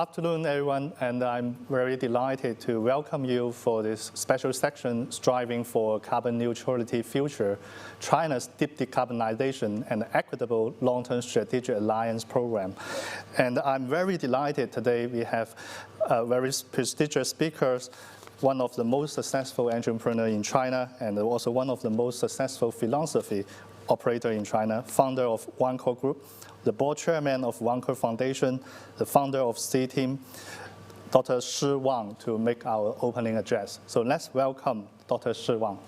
afternoon, everyone, and I'm very delighted to welcome you for this special section, Striving for Carbon Neutrality Future, China's Deep Decarbonization and Equitable Long-Term Strategic Alliance Program. And I'm very delighted today we have very prestigious speakers, one of the most successful entrepreneur in China, and also one of the most successful philosophy operator in China, founder of Vanke Group, the board chairman of Vanke Foundation, the founder of C-Team, Dr. Wang, to make our opening address. So let's welcome Dr. Wang.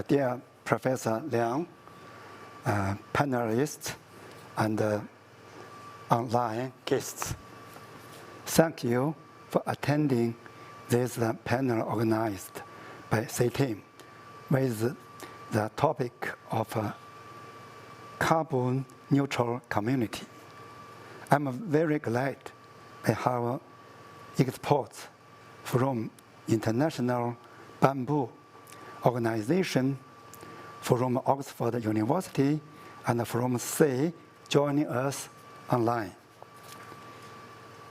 Dear Professor Liang, panelists, and online guests, thank you for attending this panel organized by C-Team with the topic of carbon neutral community. I'm very glad I have experts from International Bamboo Organization, from Oxford University, and from C joining us online.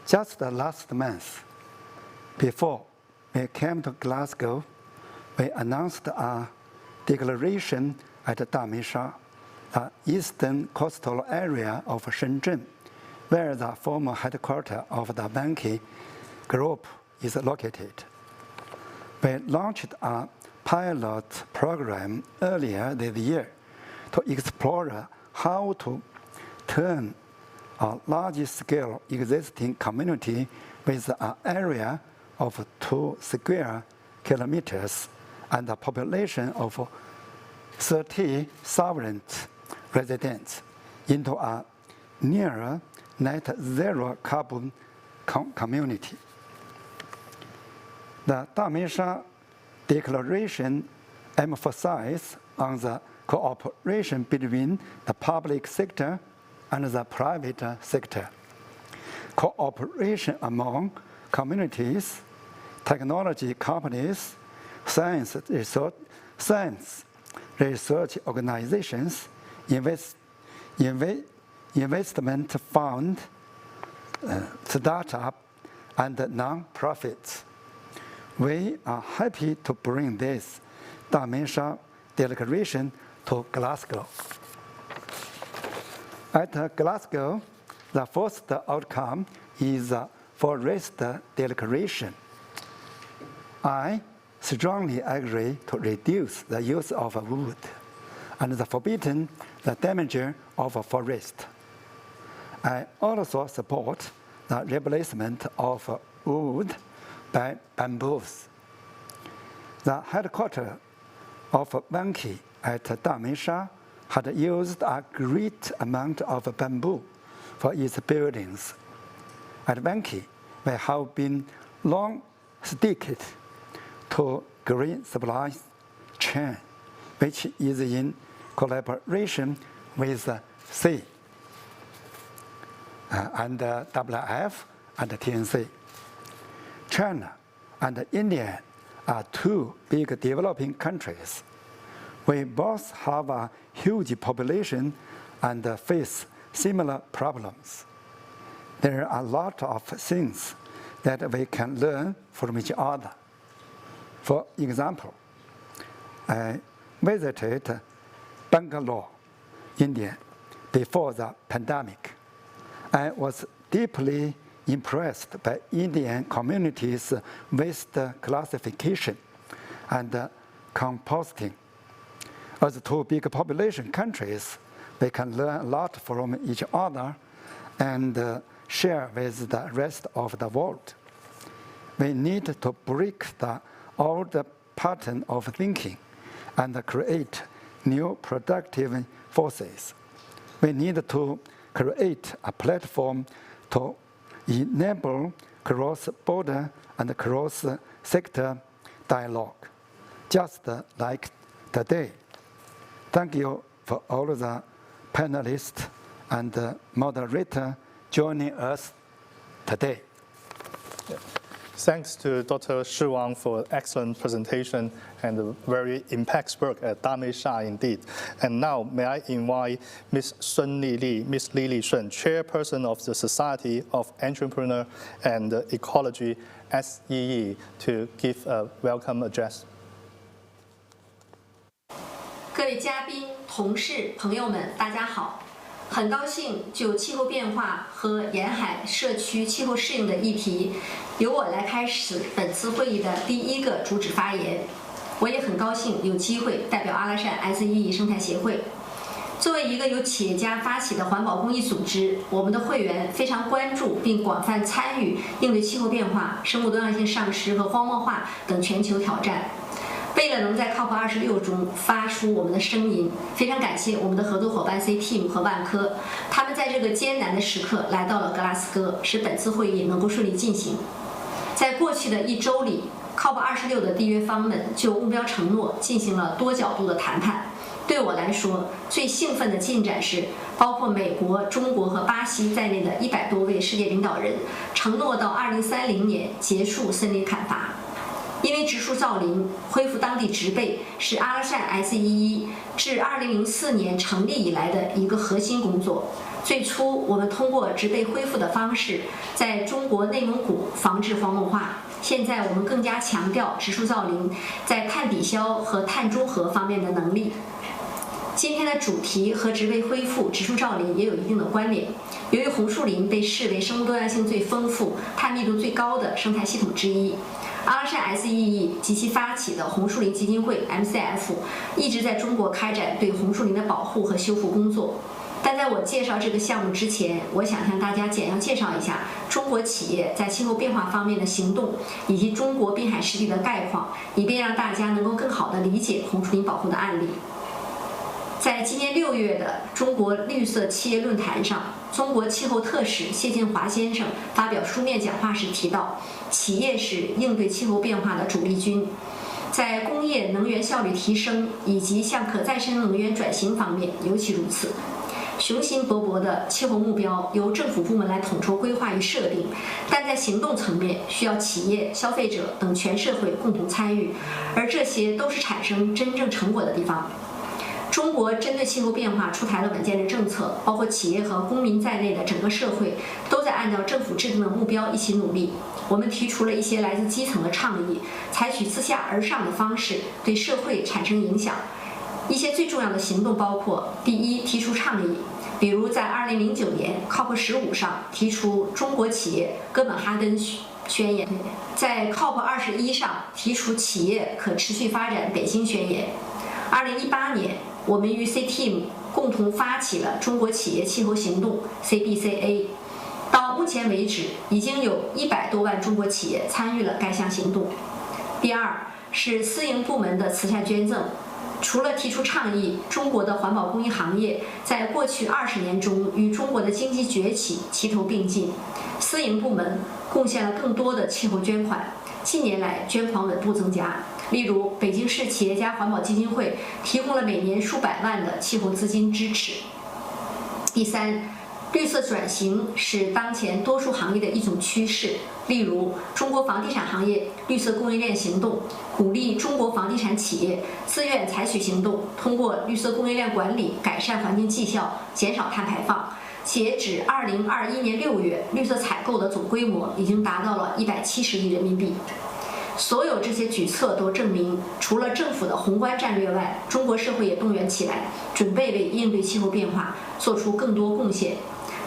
Just last month, before we came to Glasgow, we announced a declaration at Damesha, the eastern coastal area of Shenzhen, where the former headquarter of the Vanke group is located. We launched a pilot program earlier this year to explore how to turn a large-scale existing community with an area of 2 square kilometers and a population of 30,000 residents into a near net zero carbon community. The Damesha Declaration emphasizes on the cooperation between the public sector and the private sector, cooperation among communities, technology companies, science research organizations, investment fund, startup, and non-profits. We are happy to bring this Damesha Declaration to Glasgow. At Glasgow, the first outcome is a forest declaration. I strongly agree to reduce the use of wood and forbidden the damage of a forest. I also support the replacement of wood by bamboos. The headquarters of Vanke at Damesha had used a great amount of bamboo for its buildings. At Vanke, we have been long sticked to green supply chain, which is in collaboration with C and WF and TNC. China and India are 2 big developing countries. We both have a huge population and face similar problems. There are a lot of things that we can learn from each other. For example, I visited Bangalore, India, before the pandemic. I was deeply impressed by Indian communities' waste classification and composting. As 2 big population countries, we can learn a lot from each other and share with the rest of the world. We need to break the old pattern of thinking and create new productive forces. We need to create a platform to enable cross-border and cross-sector dialogue, just like today. Thank you for all the panelists and moderator joining us today. Thanks to Dr. Wang for excellent presentation and a very impactful work at Damesha indeed. And now, may I invite Ms. Sun Li, Ms. Li Shun, Chairperson of the Society of Entrepreneur and Ecology, SEE, to give a welcome address. 各位嘉宾、同事、朋友们，大家好！很高兴就气候变化和沿海社区气候适应的议题，由我来开始本次会议的第一个主旨发言。我也很高兴有机会代表阿拉善 SEE 生态协会。作为一个由企业家发起的环保公益组织，我们的会员非常关注并广泛参与应对气候变化、生物多样性丧失和荒漠化等全球挑战。为了能在 COP26 中发出我们的声音，非常感谢我们的合作伙伴 CTEAM 和万科，他们在这个艰难的时刻来到了格拉斯哥，使本次会议能够顺利进行。在过去的1周里 ，COP26 的缔约方们就目标承诺进行了多角度的谈判。对我来说，最兴奋的进展是，包括美国、中国和巴西在内的100多位世界领导人承诺到2030年结束森林砍伐。因为植树造林、恢复当地植被是阿拉善 SEE 自2004年成立以来的一个核心工作。最初，我们通过植被恢复的方式，在中国内蒙古防治荒漠化。现在，我们更加强调植树造林在碳抵消和碳中和方面的能力。今天的主题和植被恢复、植树造林也有一定的关联。由于红树林被视为生物多样性最丰富、碳密度最高的生态系统之一，阿拉善 SEE 及其发起的红树林基金会 （MCF） 一直在中国开展对红树林的保护和修复工作。但在我介绍这个项目之前，我想向大家简要介绍一下中国企业在气候变化方面的行动，以及中国滨海湿地的概况，以便让大家能够更好地理解红树林保护的案例。在今年6月的中国绿色企业论坛上，中国气候特使谢晋华先生发表书面讲话时提到，企业是应对气候变化的主力军，在工业能源效率提升以及向可再生能源转型方面尤其如此。雄心勃勃的气候目标由政府部门来统筹规划与设定，但在行动层面需要企业、消费者等全社会共同参与，而这些都是产生真正成果的地方。中国针对气候变化出台了稳健的政策，包括企业和公民在内的整个社会都在按照政府制定的目标一起努力。我们提出了一些来自基层的倡议，采取自下而上的方式对社会产生影响。一些最重要的行动包括：第一，提出倡议，比如在2009年 COP15 上提出中国企业哥本哈根宣言，在 COP21 上提出企业可持续发展北京宣言。2018年，我们与 CTEAM 共同发起了中国企业气候行动 CBCA， 到目前为止，已经有100多万中国企业参与了该项行动。第二是私营部门的慈善捐赠。除了提出倡议，中国的环保公益行业在过去20年中与中国的经济崛起齐头并进，私营部门贡献了更多的气候捐款，近年来捐款稳步增加。例如，北京市企业家环保基金会提供了每年数百万的气候资金支持。第三，绿色转型是当前多数行业的一种趋势。例如，中国房地产行业绿色供应链行动鼓励中国房地产企业自愿采取行动，通过绿色供应链管理改善环境绩效，减少碳排放。截止2021年6月，绿色采购的总规模已经达到了170亿人民币。所有这些举措都证明，除了政府的宏观战略外，中国社会也动员起来，准备为应对气候变化做出更多贡献。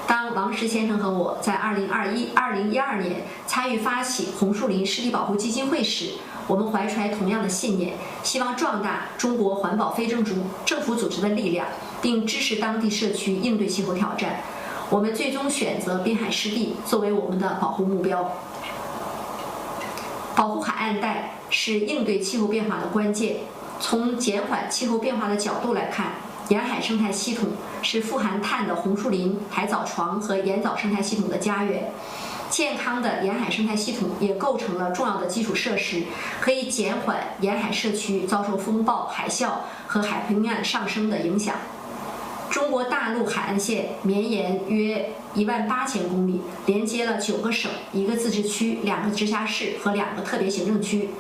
当王石先生和我在2012年参与发起红树林湿地保护基金会时，我们怀揣同样的信念，希望壮大中国环保非政府组织的力量，并支持当地社区应对气候挑战。我们最终选择滨海湿地作为我们的保护目标。保护海岸带是应对气候变化的关键。从减缓气候变化的角度来看，沿海生态系统是富含碳的红树林、海藻床和盐藻生态系统的家园。健康的沿海生态系统也构成了重要的基础设施，可以减缓沿海社区遭受风暴、海啸和海平面上升的影响。中国大陆海岸线绵延约18000公里，连接了9个省、1个自治区、2个直辖市和2个特别行政区。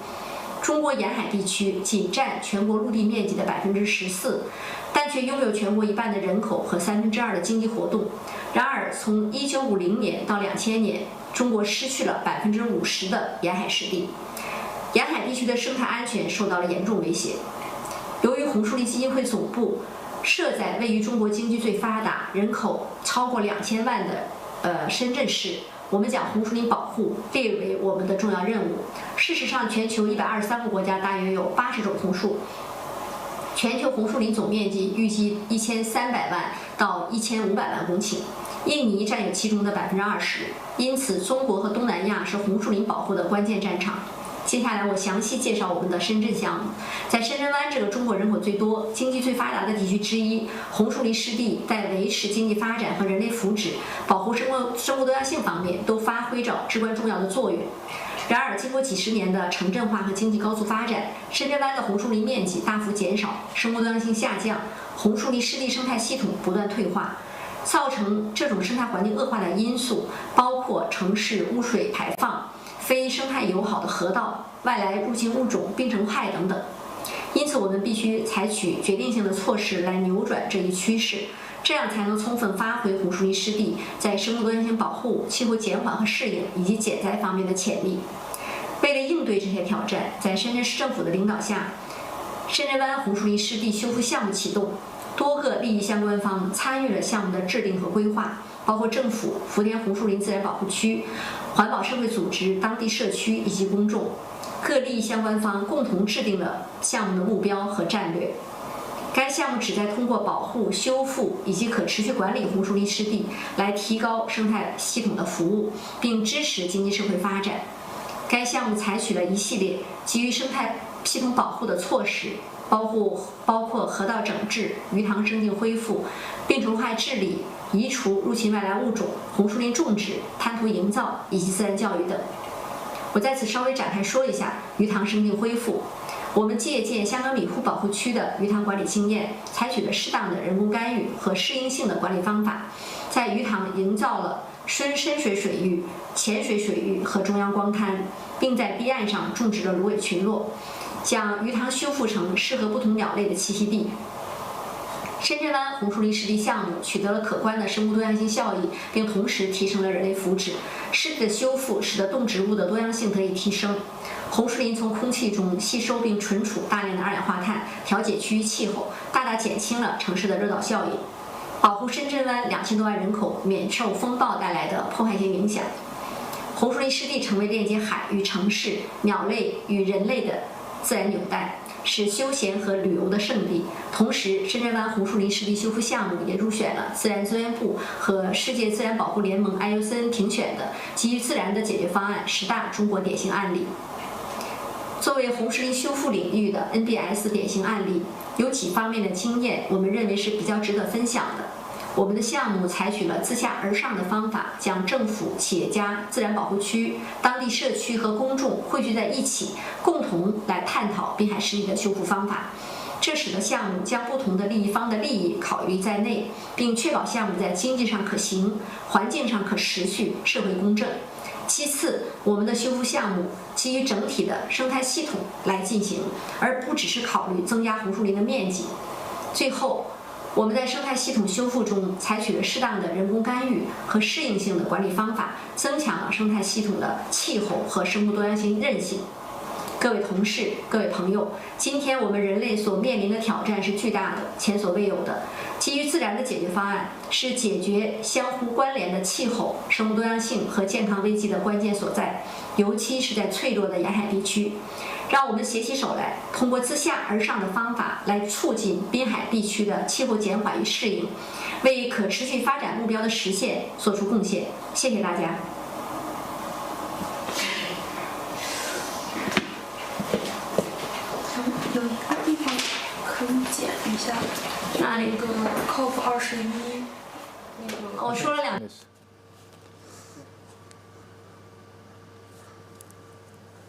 中国沿海地区仅占全国陆地面积的14%，但却拥有全国1半的人口和2%的经济活动。然而，从1950年到2000年，中国失去了50%的沿海湿地，沿海地区的生态安全受到了严重威胁。由于红树林基金会总部设在位于中国经济最发达、人口超过2000万的深圳市，我们将红树林保护列为我们的重要任务。事实上，全球123个国家大约有80种红树，全球红树林总面积预计1300万到1500万公顷，印尼占有其中的20%。因此，中国和东南亚是红树林保护的关键战场。接下来我详细介绍我们的深圳项目。在深圳湾这个中国人口最多、经济最发达的地区之一，红树林湿地在维持经济发展和人类福祉、保护生物多样性方面都发挥着至关重要的作用。然而，经过几十年的城镇化和经济高速发展，深圳湾的红树林面积大幅减少，生物多样性下降，红树林湿地生态系统不断退化。造成这种生态环境恶化的因素包括城市污水排放、非生态友好的河道、外来入侵物种、病虫害等等。因此，我们必须采取决定性的措施来扭转这一趋势，这样才能充分发挥红树林湿地在生物多样性保护、气候减缓和适应以及减灾方面的潜力。为了应对这些挑战，在深圳市政府的领导下，深圳湾红树林湿地修复项目启动，多个利益相关方参与了项目的制定和规划，包括政府、福田红树林自然保护区、环保社会组织、当地社区以及公众。各利益相关方共同制定了项目的目标和战略。该项目旨在通过保护、修复以及可持续管理红树林湿地，来提高生态系统的服务，并支持经济社会发展。该项目采取了一系列基于生态系统保护的措施，包括河道整治、鱼塘生境恢复、病虫害治理、移除入侵外来物种、红树林种植、滩涂营造以及自然教育等。我在此稍微展开说一下鱼塘生境恢复。我们借鉴香港里湖保护区的鱼塘管理经验，采取了适当的人工干预和适应性的管理方法，在鱼塘营造了深水水域、浅水水域和中央光滩，并在堤岸上种植了芦苇群落，将鱼塘修复成适合不同鸟类的栖息地。深圳湾红树林湿地项目取得了可观的生物多样性效益，并同时提升了人类福祉。湿地的修复使得动植物的多样性得以提升，红树林从空气中吸收并存储大量的二氧化碳，调节区域气候，大大减轻了城市的热岛效应，保护深圳湾2000多万人口免受风暴带来的破坏性影响。红树林湿地成为链接海与城市、鸟类与人类的自然纽带，是休闲和旅游的圣地。同时，深圳湾红树林湿地修复项目也入选了自然资源部和世界自然保护联盟 IUCN 评选的基于自然的解决方案10大中国典型案例。作为红树林修复领域的 NBS 典型案例，有几方面的经验我们认为是比较值得分享的。我们的项目采取了自下而上的方法，将政府、企业家、自然保护区、当地社区和公众汇聚在一起，共同来探讨滨海湿地的修复方法。这使得项目将不同的利益方的利益考虑在内，并确保项目在经济上可行、环境上可持续、社会公正。其次，我们的修复项目基于整体的生态系统来进行，而不只是考虑增加红树林的面积。最后，我们在生态系统修复中采取了适当的人工干预和适应性的管理方法，增强了生态系统的气候和生物多样性韧性。各位同事、各位朋友，今天我们人类所面临的挑战是巨大的、前所未有的。基于自然的解决方案是解决相互关联的气候、生物多样性和健康危机的关键所在，尤其是在脆弱的沿海地区。让我们携起手来，通过自下而上的方法来促进滨海地区的气候减缓与适应，为可持续发展目标的实现做出贡献。谢谢大家。有一个地方可以剪一下，哪里？那个 COP21那个。我说了2。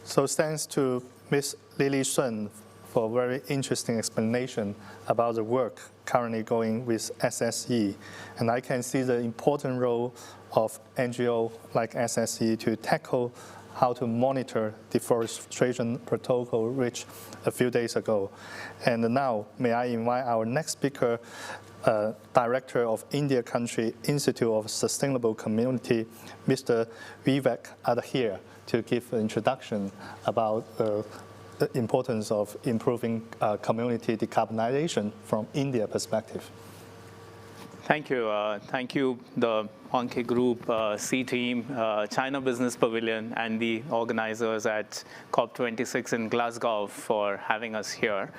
So thanks to Ms. Lily Sun for a very interesting explanation about the work currently going with SSE. And I can see the important role of NGO like SSE to tackle how to monitor deforestation protocol reached a few days ago. And now, may I invite our next speaker, Director of India Country Institute of Sustainable Community, Mr. Vivek Adhir, to give an introduction about the importance of improving community decarbonization from India perspective. Thank you. Thank you, the Vanke Group, C Team, China Business Pavilion, and the organizers at COP26 in Glasgow for having us here.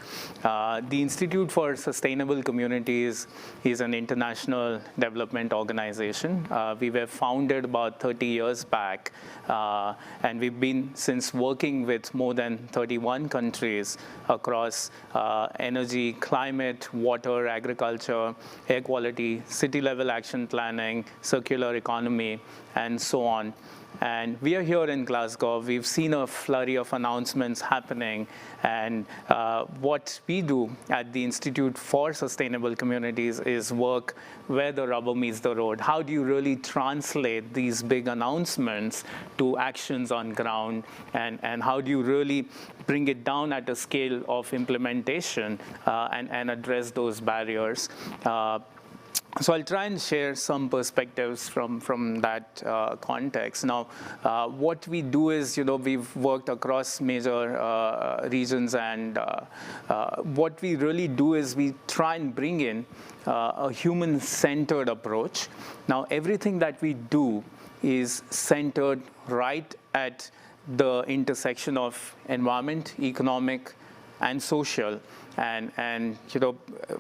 The Institute for Sustainable Communities is an international development organization. We were founded about 30 years back, and we've been since working with more than 31 countries across energy, climate, water, agriculture, air quality, city-level action planning, circular economy, and so on. And we are here in Glasgow. We've seen a flurry of announcements happening. And what we do at the Institute for Sustainable Communities is work where the rubber meets the road. How do you really translate these big announcements to actions on ground? And how do you really bring it down at a scale of implementation and address those barriers? So I'll try and share some perspectives from that context. Now, what we do is, we've worked across major regions, and what we really do is we try and bring in a human-centered approach. Now, everything that we do is centered right at the intersection of environment, economic, and social. And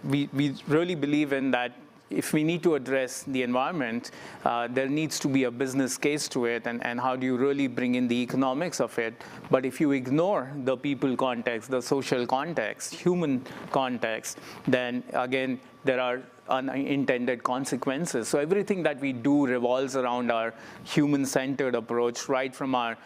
we really believe in that. If we need to address the environment, there needs to be a business case to it, and how do you really bring in the economics of it? But if you ignore the people context, the social context, human context, then again, there are unintended consequences. So everything that we do revolves around our human-centered approach, right from our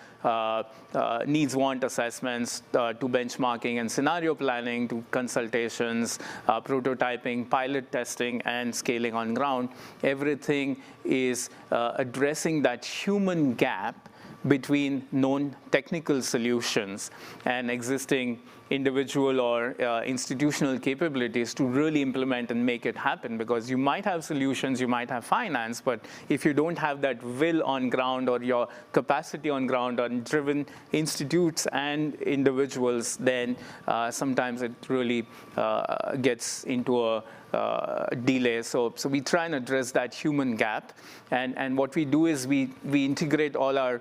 needs-want assessments to benchmarking and scenario planning to consultations, prototyping, pilot testing, and scaling on ground. Everything is addressing that human gap between known technical solutions and existing individual or institutional capabilities to really implement and make it happen. Because you might have solutions, you might have finance, but if you don't have that will on ground or your capacity on ground on driven institutes and individuals, then sometimes it really gets into a delay. So we try and address that human gap. And what we do is we integrate all our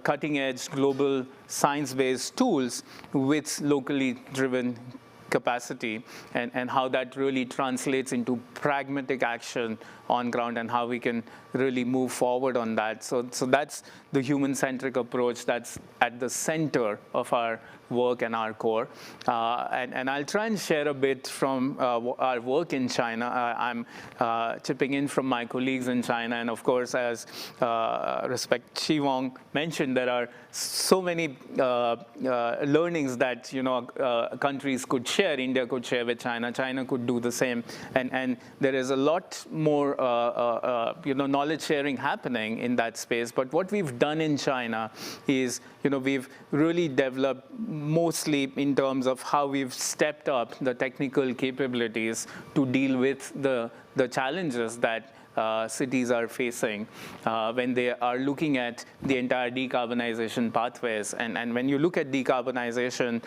cutting-edge global science-based tools with locally driven capacity, and how that really translates into pragmatic action on ground and how we can really move forward on that. So that's the human-centric approach that's at the center of our work and our core. And I'll try and share a bit from our work in China. I'm chipping in from my colleagues in China. And of course, as Shi Wang mentioned, there are so many learnings that countries could share. India could share with China. China could do the same. And there is a lot more knowledge sharing happening in that space. But what we've done in China is, we've really developed mostly in terms of how we've stepped up the technical capabilities to deal with the challenges that cities are facing when they are looking at the entire decarbonization pathways. And when you look at decarbonization,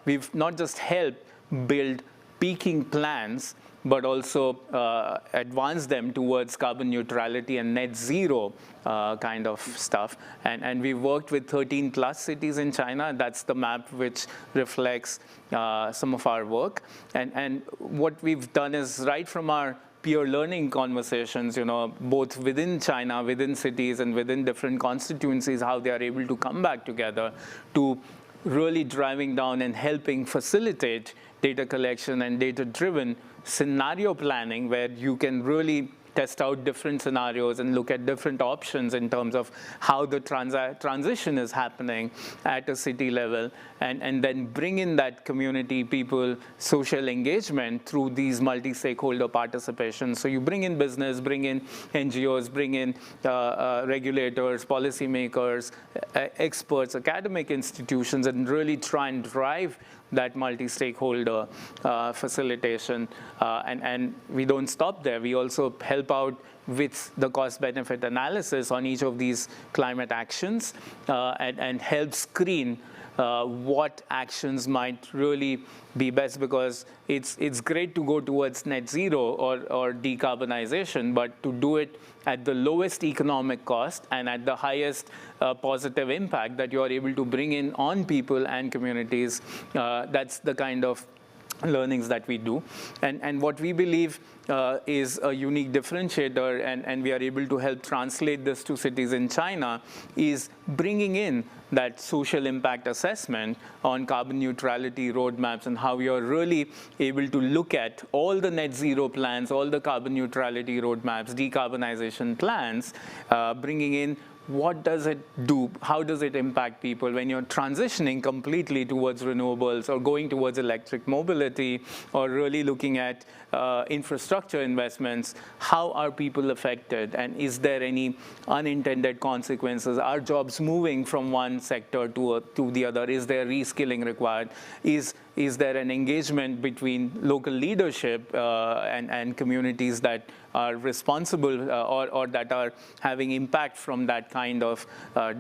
we've not just helped build peaking plans, but also advance them towards carbon neutrality and net zero kind of stuff. And we've worked with 13 plus cities in China. That's the map which reflects some of our work. And what we've done is, right from our peer learning conversations, both within China, within cities, and within different constituencies, how they are able to come back together, to really driving down and helping facilitate data collection and data-driven scenario planning, where you can really test out different scenarios and look at different options in terms of how the transition is happening at a city level, and then bring in that community, people, social engagement through these multi-stakeholder participation. So you bring in business, bring in NGOs, bring in regulators, policymakers, experts, academic institutions, and really try and drive that multi-stakeholder facilitation. And we don't stop there. We also help out with the cost-benefit analysis on each of these climate actions and help screen what actions might really be best, because it's great to go towards net zero or decarbonization, but to do it at the lowest economic cost and at the highest positive impact that you are able to bring in on people and communities, that's the kind of learnings that we do. And what we believe is a unique differentiator, and we are able to help translate this to cities in China, is bringing in that social impact assessment on carbon neutrality roadmaps and how you're really able to look at all the net zero plans, all the carbon neutrality roadmaps, decarbonization plans, bringing in what does it do, how does it impact people when you're transitioning completely towards renewables or going towards electric mobility or really looking at infrastructure investments. How are people affected, and is there any unintended consequences? Are jobs moving from one sector to the other? Is there reskilling required? Is there an engagement between local leadership and communities that are responsible or that are having impact from that kind of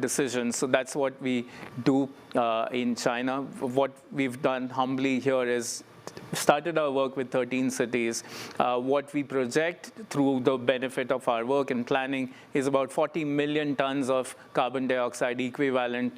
decisions? So that's what we do in China. What we've done humbly here is started our work with 13 cities. What we project through the benefit of our work and planning is about 40 million tons of carbon dioxide equivalent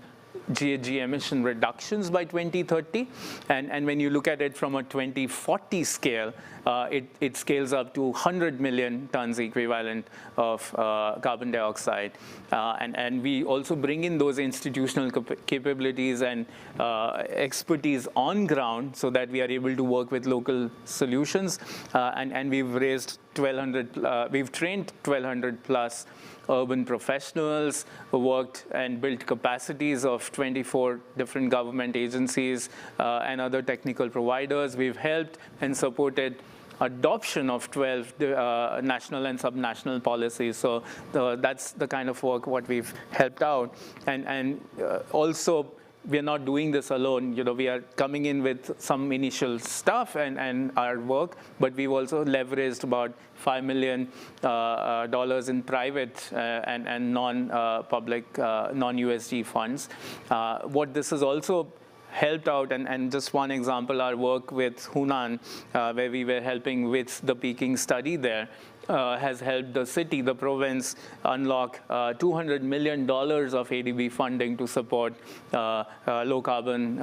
GHG emission reductions by 2030. And when you look at it from a 2040 scale, it scales up to 100 million tons equivalent of carbon dioxide. And we also bring in those institutional capabilities and expertise on ground so that we are able to work with local solutions. And we've raised 1,200, we've trained 1,200 plus urban professionals, worked and built capacities of 24 different government agencies and other technical providers. We've helped and supported adoption of 12 national and subnational policies. So that's the kind of work what we've helped out. And also, we are not doing this alone. You know, we are coming in with some initial stuff and our work, but we've also leveraged about $5 million in private and non-public, non-USG funds. What this has also helped out, and just one example, our work with Hunan, where we were helping with the peaking study there, has helped the city, the province, unlock $200 million of ADB funding to support low-carbon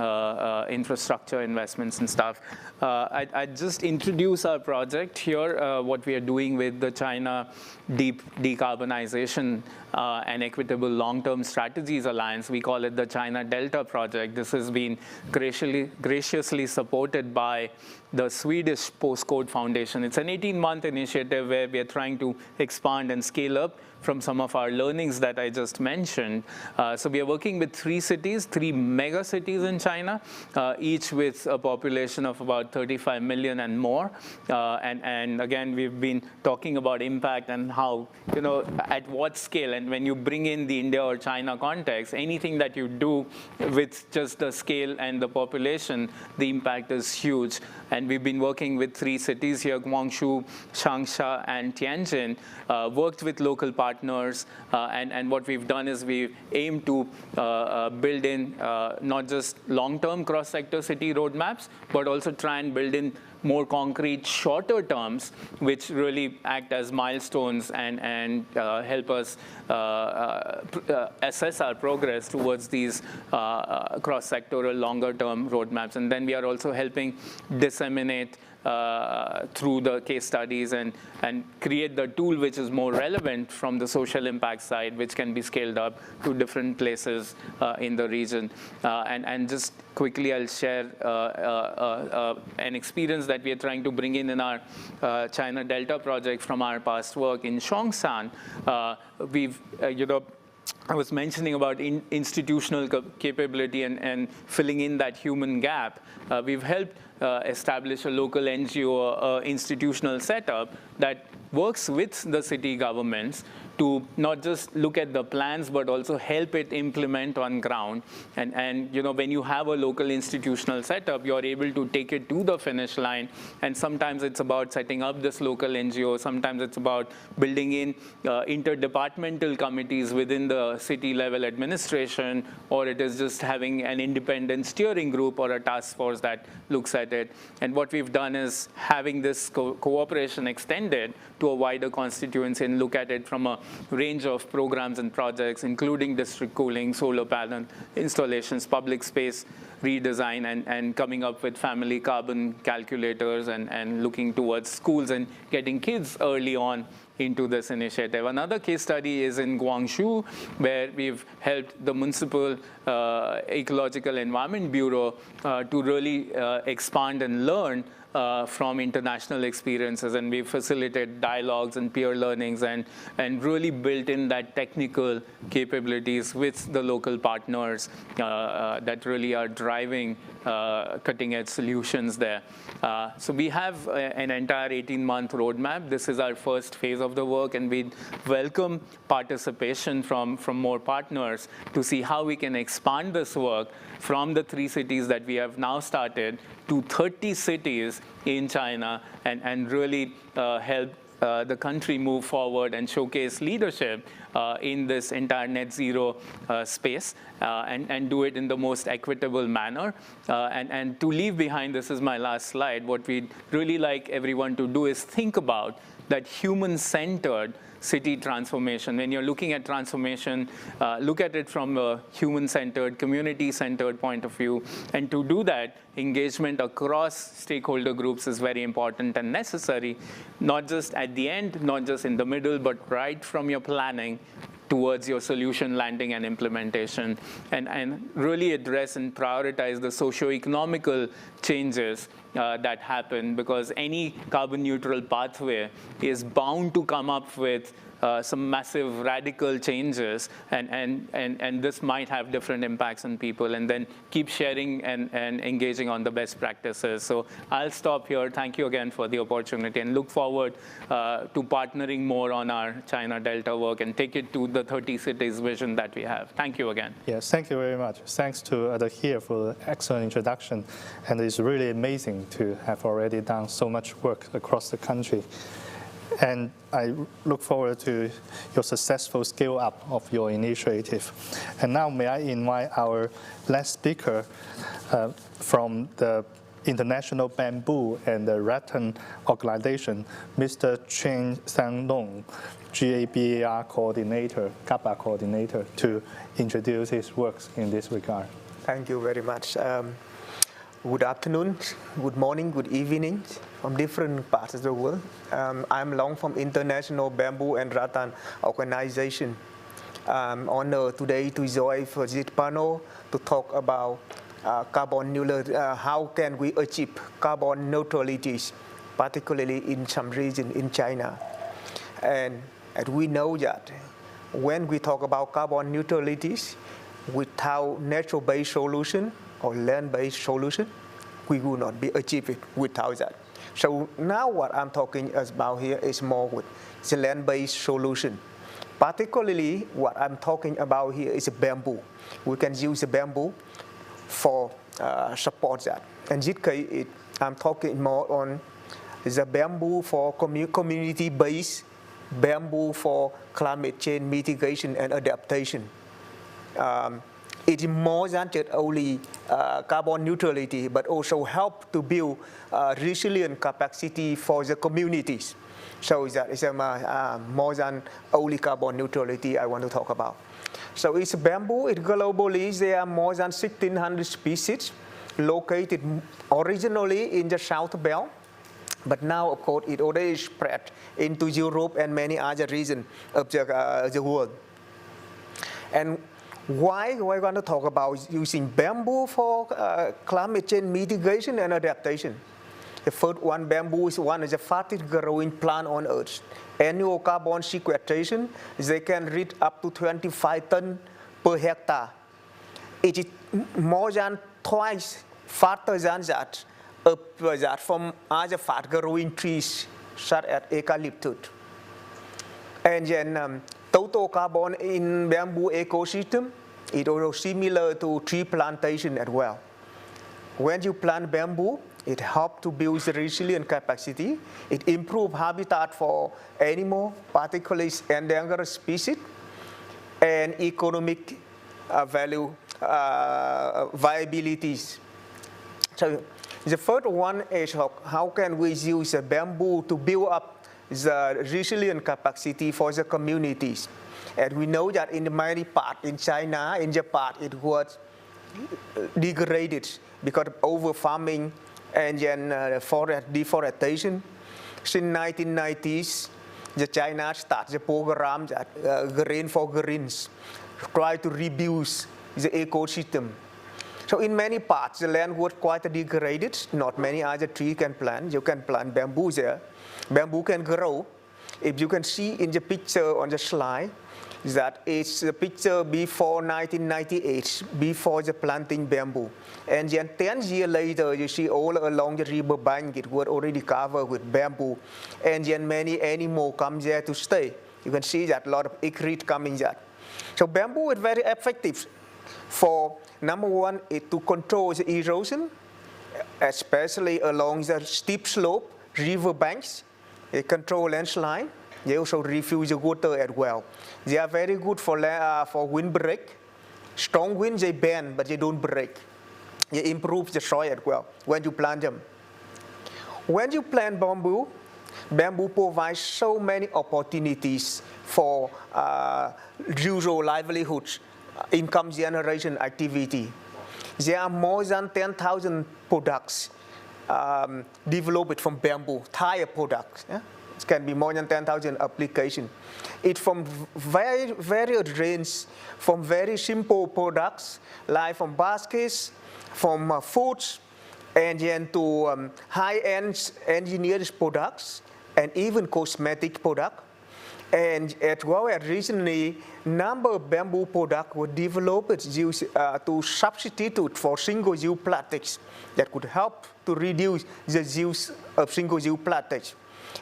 infrastructure investments and stuff. I just introduce our project here, what we are doing with the China Deep Decarbonization and Equitable Long-Term Strategies Alliance. We call it the China Delta Project. This has been graciously supported by the Swedish Postcode Foundation. It's an 18-month initiative where we are trying to expand and scale up from some of our learnings that I just mentioned. So we are working with 3 cities, 3 mega cities in China, each with a population of about 35 million and more. And again, we've been talking about impact and how, you know, at what scale. And when you bring in the India or China context, anything that you do with just the scale and the population, the impact is huge. And we've been working with 3 cities here, Guangzhou, Changsha, and Tianjin, worked with local partners. And what we've done is we've aimed to build in not just long-term cross-sector city roadmaps, but also try and build in more concrete, shorter terms, which really act as milestones and help us assess our progress towards these cross-sectoral, longer-term roadmaps. And then we are also helping disseminate through the case studies and create the tool which is more relevant from the social impact side, which can be scaled up to different places in the region. And just quickly, I'll share an experience that we are trying to bring in our China Delta project from our past work in Zhongshan. I was mentioning about institutional capability and filling in that human gap. We've helped establish a local NGO institutional setup that works with the city governments to not just look at the plans, but also help it implement on ground. And when you have a local institutional setup, you're able to take it to the finish line. And sometimes it's about setting up this local NGO. Sometimes it's about building in interdepartmental committees within the city level administration, or it is just having an independent steering group or a task force that looks at it. And what we've done is having this cooperation extended to a wider constituency and look at it from a range of programs and projects, including district cooling, solar panel installations, public space redesign, and coming up with family carbon calculators and looking towards schools and getting kids early on into this initiative. Another case study is in Guangzhou, where we've helped the Municipal Ecological Environment Bureau to really expand and learn from international experiences, and we facilitate dialogues and peer learnings and really built in that technical capabilities with the local partners that really are driving cutting-edge solutions there. So we have an entire 18-month roadmap. This is our first phase of the work, and we welcome participation from more partners to see how we can expand this work from the 3 cities that we have now started to 30 cities in China and really help the country move forward and showcase leadership in this entire net zero space and do it in the most equitable manner. And to leave behind, this is my last slide, what we'd really like everyone to do is think about that human-centered city transformation. When you're looking at transformation, look at it from a human-centered, community-centered point of view. And to do that, engagement across stakeholder groups is very important and necessary, not just at the end, not just in the middle, but right from your planning towards your solution landing and implementation, and really address and prioritize the socio-economical changes that happen, because any carbon neutral pathway is bound to come up with some massive radical changes, and this might have different impacts on people, and then keep sharing and engaging on the best practices. So I'll stop here. Thank you again for the opportunity, and look forward to partnering more on our China Delta work and take it to the 30 cities vision that we have. Thank you again. Yes, thank you very much. Thanks to Adhir for the excellent introduction, and it's really amazing to have already done so much work across the country. And I look forward to your successful scale-up of your initiative. And now may I invite our last speaker from the International Bamboo and the Rattan Organization, Mr. Chen Sanlong, GABAR coordinator, GABA coordinator, to introduce his works in this regard. Thank you very much. Good afternoon, good morning, good evening from different parts of the world. I'm Long from International Bamboo and Rattan Organization. I'm honored today to join for this panel to talk about carbon neutrality. How can we achieve carbon neutrality, particularly in some region in China? And we know that when we talk about carbon neutrality, without natural-based solution or land-based solution, we will not be achieved without that. So now what I'm talking about here is more with the land-based solution. Particularly what I'm talking about here is bamboo. We can use the bamboo for support that. In this case, I'm talking more on the bamboo for community-based, bamboo for climate change mitigation and adaptation. It is more than just only carbon neutrality, but also help to build resilient capacity for the communities. So that is more than only carbon neutrality I want to talk about. So it's bamboo. Globally, there are more than 1,600 species located originally in the South Belt But now, of course, it already spread into Europe and many other regions of the world. And why we're going to talk about using bamboo for climate change mitigation and adaptation. The first one, bamboo is one of the fastest growing plant on Earth. Annual carbon sequestration, they can reach up to 25 tons per hectare. It is more than twice faster than that from other fast-growing trees, such as eucalyptus. And then total carbon in bamboo ecosystem is also similar to tree plantation as well. When you plant bamboo, it helps to build the resilient capacity. It improves habitat for animal, particularly endangered species, and economic viabilities. So the first one is how can we use the bamboo to build up the resilient capacity for the communities. And we know that in many parts in China, in Japan, it was degraded because of over-farming and then forest deforestation. Since 1990s, China started the program that Green for Greens, try to rebuild the ecosystem. So in many parts, the land was quite degraded. Not many other trees can plant. You can plant bamboo there. Bamboo can grow. If you can see in the picture on the slide, that is the picture before 1998, before the planting bamboo. And then 10 years later, you see all along the river bank, it was already covered with bamboo. And then many animals come there to stay. You can see that a lot of acreage coming there. So bamboo is very effective for, number one, to control the erosion, especially along the steep slope, river banks. They control landslide. They also refill the water as well. They are very good for windbreak. Strong winds, they bend, but they don't break. They improve the soil as well when you plant them. When you plant bamboo, bamboo provides so many opportunities for rural livelihoods, income generation activity. There are more than 10,000 products developed from bamboo, tire products. Yeah? It can be more than 10,000 applications. It's from various range, from very simple products, like from baskets, from foods, and then to high-end engineered products, and even cosmetic products. And as well as recently, number of bamboo products were developed used, to substitute for single-use plastics that could help to reduce the use of single-use plastics.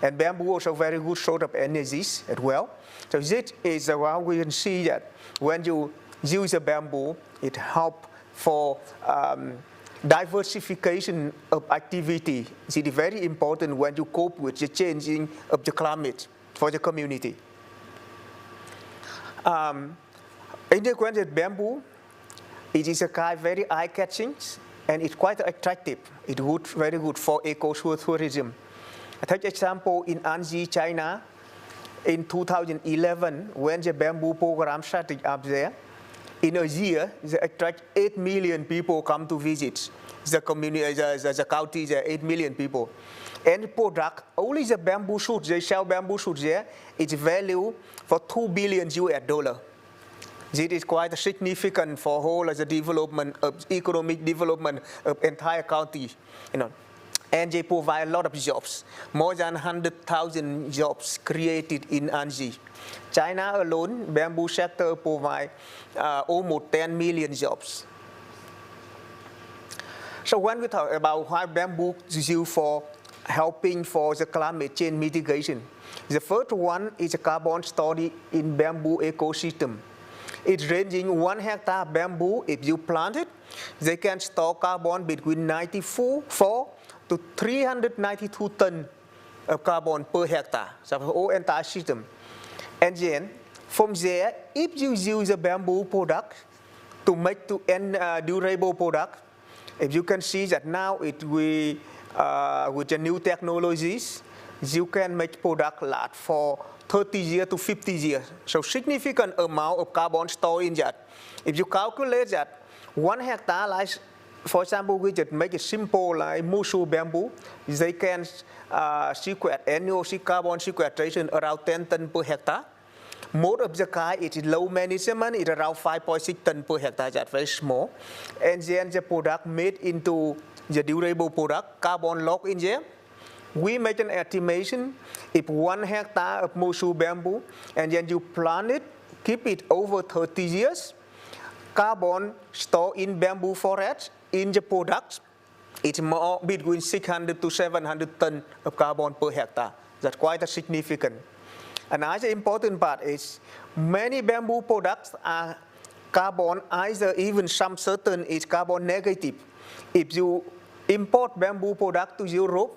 And bamboo also very good source of energies as well. So this is how we can see that when you use a bamboo, it helps for diversification of activity. It is very important when you cope with the changing of the climate for the community. Integrated bamboo, it is a kind very eye-catching and it's quite attractive. It's good, very good for ecotourism. I take example in Anji, China, in 2011, when the bamboo program started up there, in a year, they attract 8 million people come to visit the community, the county, there 8 million people. And product, only the bamboo shoots, they sell bamboo shoots there, it's value for $2 billion US. This is quite significant for whole of the development of economic development of entire county, you know. And they provide a lot of jobs, more than 100,000 jobs created in Anji. China alone, bamboo sector provide almost 10 million jobs. So when we talk about why bamboo is used for helping for the climate change mitigation, the first one is a carbon storage in bamboo ecosystem. It's ranging 1 hectare bamboo, if you plant it, they can store carbon between 94 to 392 tons of carbon per hectare, so the whole entire system. And then, from there, if you use a bamboo product to make durable product, if you can see that now with the new technologies, you can make product last for 30 years to 50 years. So significant amount of carbon stored in that. If you calculate that 1 hectare like for example, we just make it simple like Mushu bamboo. They can annual carbon sequestration around 10 tons per hectare. Most of the kind it is low management, it's around 5.6 tons per hectare, that's very small. And then the product made into the durable product, carbon lock in there. We make an estimation, if 1 hectare of Mushu bamboo, and then you plant it, keep it over 30 years, carbon stored in bamboo forest, in the products, it's more between 600 to 700 tons of carbon per hectare. That's quite a significant. Another important part is many bamboo products are carbon, either even some certain is carbon negative. If you import bamboo product to Europe,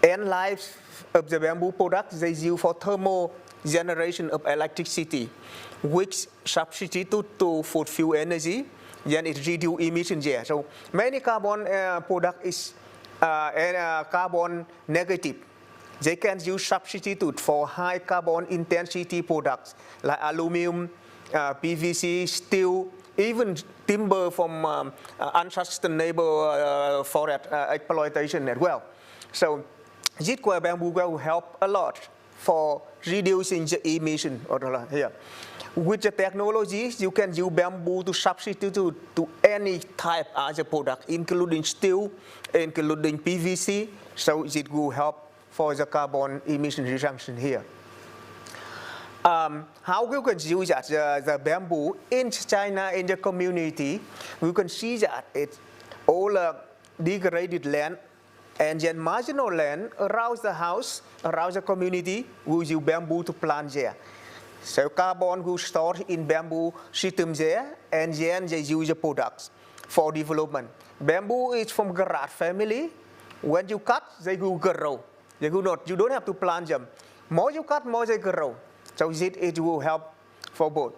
end life of the bamboo products they use for thermal generation of electricity, which substitute to fossil fuel energy, then it reduce emissions there. So many carbon product is carbon negative. They can use substitute for high carbon intensity products like aluminum, PVC, steel, even timber from unsustainable forest exploitation as well. So this bamboo will help a lot for reducing the emission here. With the technologies, you can use bamboo to substitute to any type of other product, including steel, including PVC. So it will help for the carbon emission reduction here. How we can use that, the bamboo in China, in the community, we can see that it's all degraded land and then marginal land around the house, around the community, we use bamboo to plant there. So carbon will store in bamboo system there, and then they use the products for development. Bamboo is from grass family. When you cut, they will grow. They will not, you don't have to plant them. More you cut, more they grow. So it will help for both.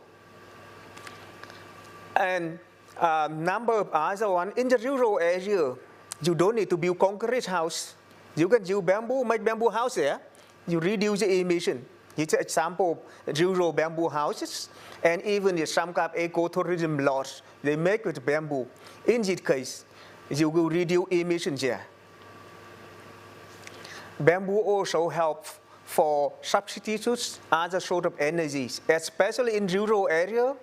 And number of other one, in the rural area, you don't need to build concrete house. You can use bamboo, make bamboo house there. You reduce the emission. It's an example of rural bamboo houses. And even some kind of ecotourism lodge, they make with bamboo. In this case, you will reduce emissions there. Bamboo also helps for substitutes other sort of energies, especially in rural area.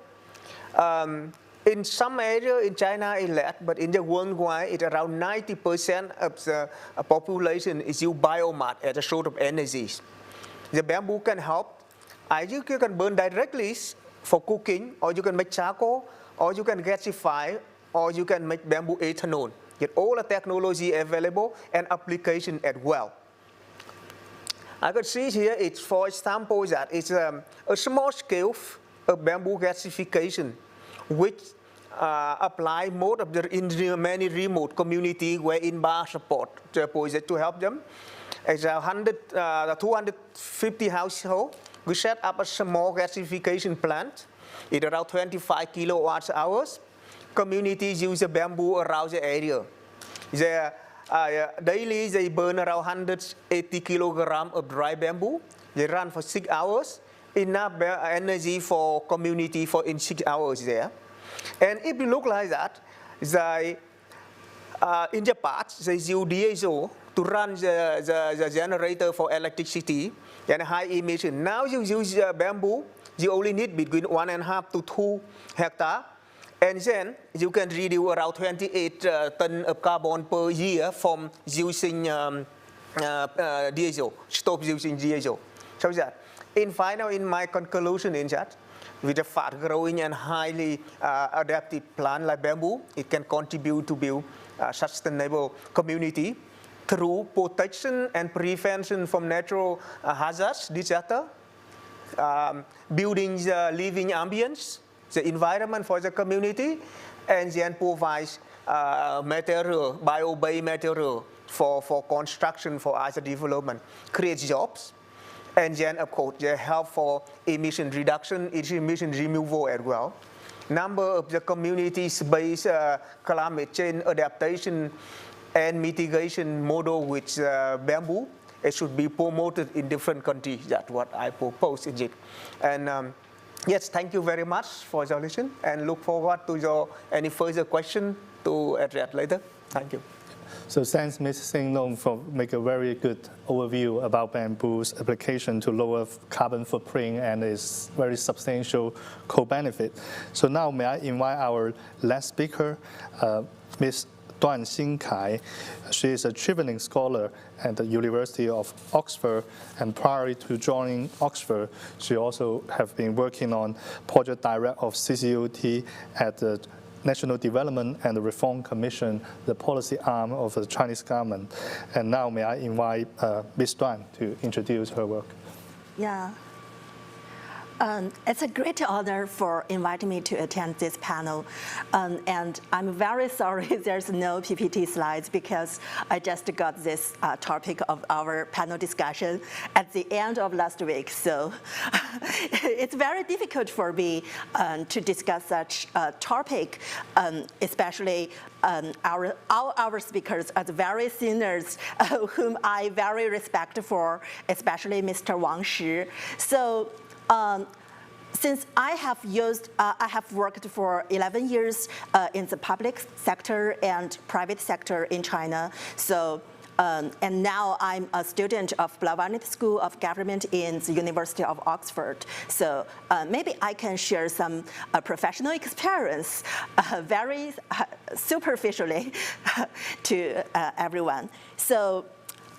In some area in China it's less, but in the worldwide, it's around 90% of the population is use biomass as a sort of energies. The bamboo can help. Either you can burn directly for cooking, or you can make charcoal, or you can gasify, or you can make bamboo ethanol. Get all the technology available and application as well. I could see here, it's for example that it's a small scale of bamboo gasification, which apply most of the in many remote community where INBA support the project to help them. It's 250 households. We set up a small gasification plant. It's around 25 kilowatts hours. Communities use the bamboo around the area. Daily they burn around 180 kilograms of dry bamboo. They run for 6 hours. Enough energy for community for in 6 hours there. And if you look like that, they, in the past, they use diesel to run the generator for electricity and high emission. Now you use bamboo, you only need between 1.5 to 2 hectares. And then you can reduce around 28 tons of carbon per year from using diesel, stop using diesel. So that, in my conclusion is that, with a fast-growing and highly adaptive plant like bamboo, it can contribute to build a sustainable community through protection and prevention from natural hazards, disaster, building the living ambience, the environment for the community, and then provides material, bio-based material for construction, for other development, creates jobs, and then of course they help for emission reduction, emission removal as well. Number of the communities-based climate change adaptation and mitigation model with bamboo, it should be promoted in different countries. That's what I propose in it. And yes, thank you very much for your listen, and look forward to your any further question to address later. Thank you. So thanks, Ms. Sing Long, for making a very good overview about bamboo's application to lower carbon footprint and its very substantial co-benefit. So now may I invite our last speaker, Ms. Duan Xingkai. She is a traveling scholar at the University of Oxford, and prior to joining Oxford, she also have been working on project director of CCUT at the National Development and Reform Commission, the policy arm of the Chinese government. And now may I invite Ms. Duan to introduce her work. Yeah. It's a great honor for inviting me to attend this panel. And I'm very sorry there's no PPT slides because I just got this topic of our panel discussion at the end of last week. So it's very difficult for me to discuss such a topic, especially all our speakers are the very seniors whom I very respect for, especially Mr. Wang Shi. So since I have worked for 11 years in the public sector and private sector in China. So, and now I'm a student of Blavatnik School of Government in the University of Oxford. So maybe I can share some professional experience very superficially to everyone. So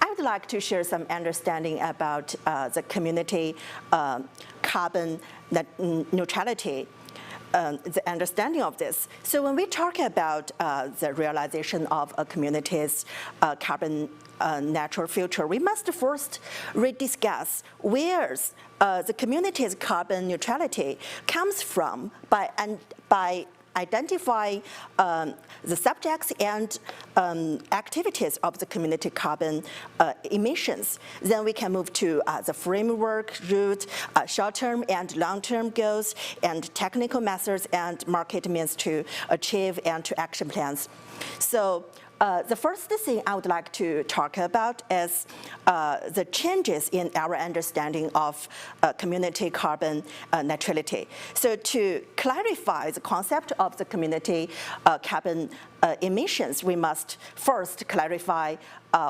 I would like to share some understanding about the community carbon neutrality, the understanding of this. So when we talk about the realization of a community's carbon natural future, we must first rediscuss where the community's carbon neutrality comes from by identifying the subjects and activities of the community carbon emissions. Then we can move to the framework, route, short-term and long-term goals, and technical methods and market means to achieve and to action plans. So the first thing I would like to talk about is the changes in our understanding of community carbon neutrality. So to clarify the concept of the community carbon emissions, we must first clarify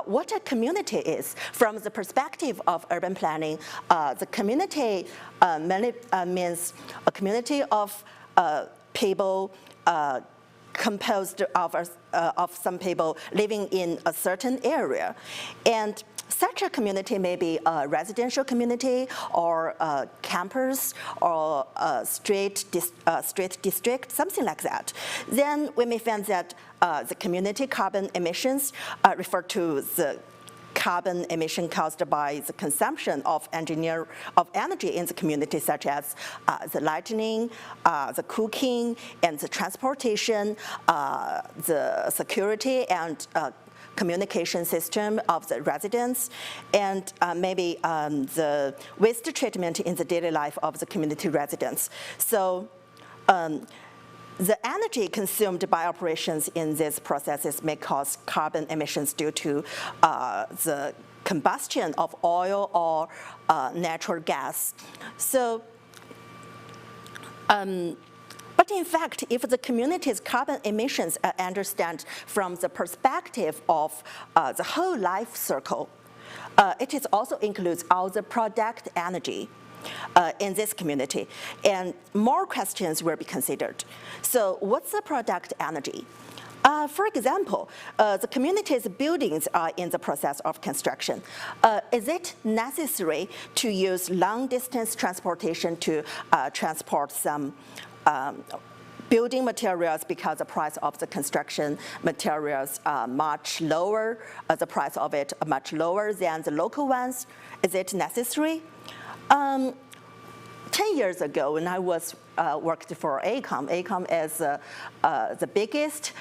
what a community is. From the perspective of urban planning, the community means a community of people composed of some people living in a certain area. And such a community may be a residential community or a campus or a street district, something like that. Then we may find that the community carbon emissions refer to the carbon emission caused by the consumption of energy in the community, such as the lighting, the cooking, and the transportation, the security and communication system of the residents, and maybe the waste treatment in the daily life of the community residents. So the energy consumed by operations in these processes may cause carbon emissions due to the combustion of oil or natural gas. So, but in fact, if the community's carbon emissions are understood from the perspective of the whole life cycle, it also includes all the product energy in this community, and more questions will be considered. So what's the product energy? For example, the community's buildings are in the process of construction. Is it necessary to use long-distance transportation to transport some building materials because the price of the construction materials are much lower, the price of it much lower than the local ones? Is it necessary? 10 years ago, when I worked for ACOM is the biggest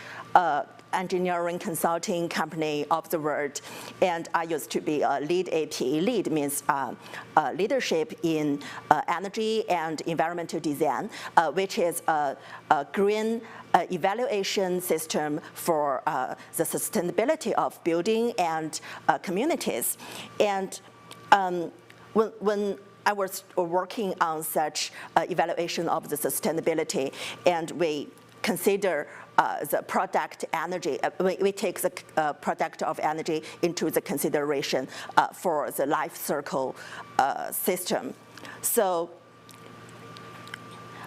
engineering consulting company of the world, and I used to be a lead AP. Lead means leadership in energy and environmental design, which is a green evaluation system for the sustainability of building and communities. And when I was working on such evaluation of the sustainability, and we consider the product energy. We take the product of energy into the consideration for the life cycle system. So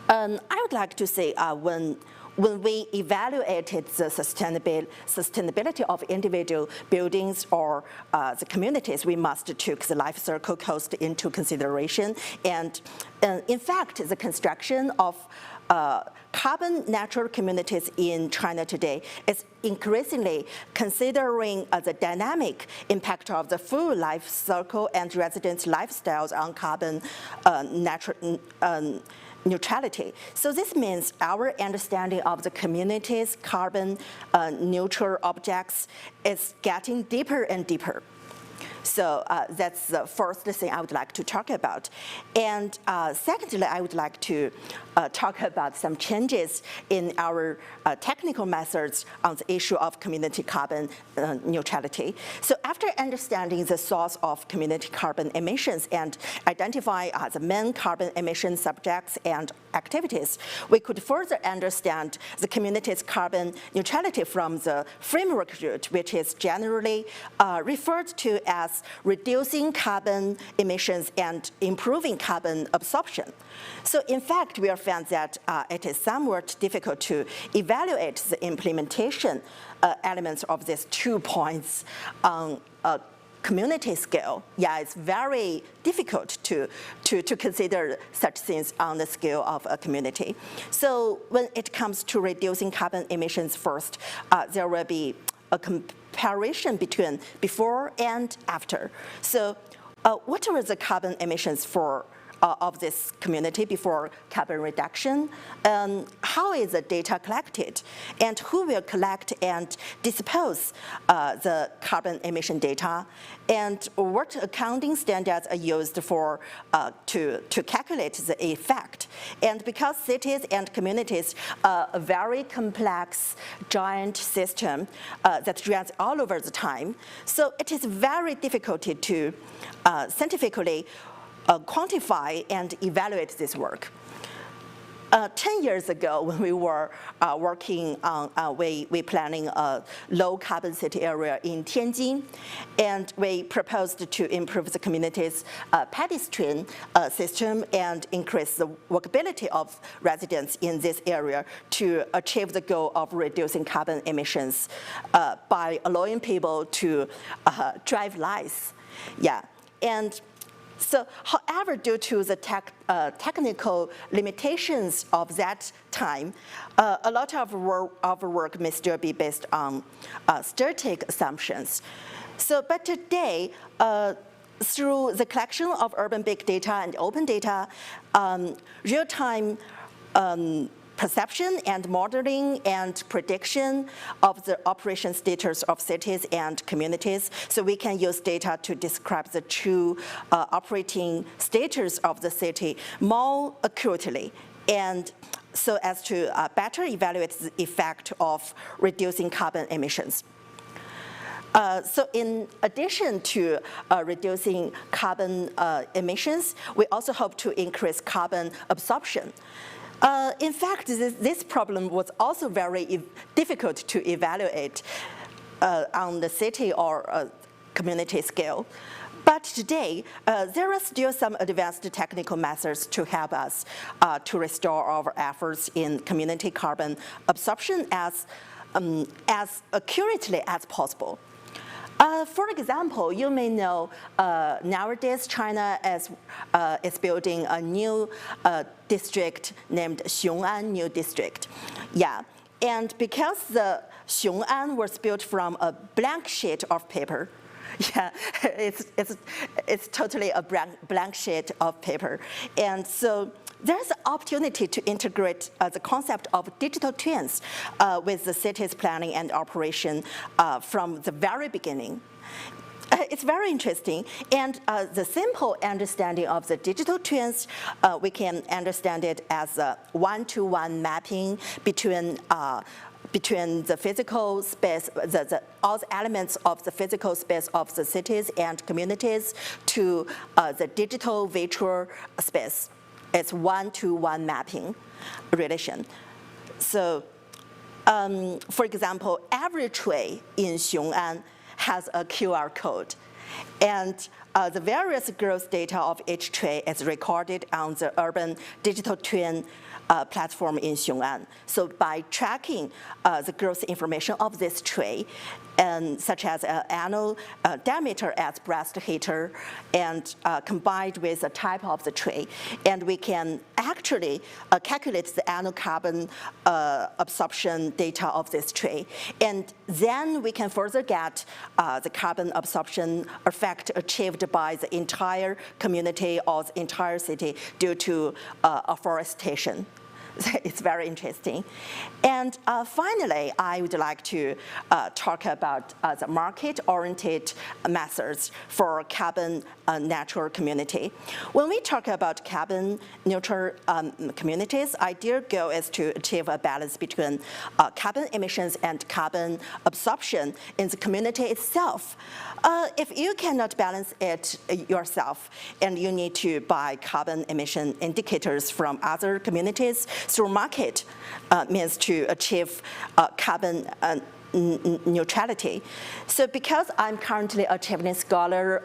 I would like to say when we evaluated the sustainability of individual buildings or the communities, we must take the life cycle cost into consideration. And in fact, the construction of carbon natural communities in China today is increasingly considering the dynamic impact of the full life cycle and residents' lifestyles on carbon neutrality. So this means our understanding of the community's carbon neutral objects is getting deeper and deeper. So that's the first thing I would like to talk about. And secondly, I would like to talk about some changes in our technical methods on the issue of community carbon neutrality. So after understanding the source of community carbon emissions and identify the main carbon emission subjects and activities, we could further understand the community's carbon neutrality from the framework route, which is generally referred to as reducing carbon emissions and improving carbon absorption. So in fact, we have found that it is somewhat difficult to evaluate the implementation elements of these 2 points on a community scale. Yeah, it's very difficult to consider such things on the scale of a community. So when it comes to reducing carbon emissions first, there will be a comparison between before and after. So what were the carbon emissions of this community before carbon reduction? How is the data collected? And who will collect and dispose the carbon emission data? And what accounting standards are used for to calculate the effect? And because cities and communities are a very complex, giant system that runs all over the time, so it is very difficult to scientifically quantify and evaluate this work. 10 years ago, when we were working on, we planning a low carbon city area in Tianjin, and we proposed to improve the community's pedestrian system and increase the walkability of residents in this area to achieve the goal of reducing carbon emissions by allowing people to drive less. Yeah, and so, however, due to the technical limitations of that time, a lot of work may still be based on static assumptions. So, but today, through the collection of urban big data and open data, real-time perception and modeling and prediction of the operation status of cities and communities. So we can use data to describe the true operating status of the city more accurately, and so as to better evaluate the effect of reducing carbon emissions. So in addition to reducing carbon emissions, we also hope to increase carbon absorption. In fact, this problem was also very difficult to evaluate on the city or community scale. But today, there are still some advanced technical methods to help us to restore our efforts in community carbon absorption as accurately as possible. For example, you may know nowadays China is building a new district named Xiong'an New District. Yeah, and because the Xiong'an was built from a blank sheet of paper, yeah, it's totally a blank sheet of paper. And so there's an opportunity to integrate the concept of digital twins with the city's planning and operation from the very beginning. It's very interesting, and the simple understanding of the digital twins, we can understand it as a one-to-one mapping between the physical space, all the elements of the physical space of the cities and communities to the digital virtual space. It's one-to-one mapping relation. So For example, every tree in Xiong'an has a QR code. And the various growth data of each tree is recorded on the urban digital twin platform in Xiong'an. So by tracking the growth information of this tree, and such as annual diameter as breast heater, and combined with the type of the tree, and we can actually calculate the annual carbon absorption data of this tree, and then we can further get the carbon absorption effect achieved by the entire community or the entire city due to afforestation. It's very interesting. And finally, I would like to talk about the market-oriented methods for carbon neutral community. When we talk about carbon neutral communities, ideal goal is to achieve a balance between carbon emissions and carbon absorption in the community itself. If you cannot balance it yourself, and you need to buy carbon emission indicators from other communities through market, means to achieve carbon neutrality. So because I'm currently a Japanese scholar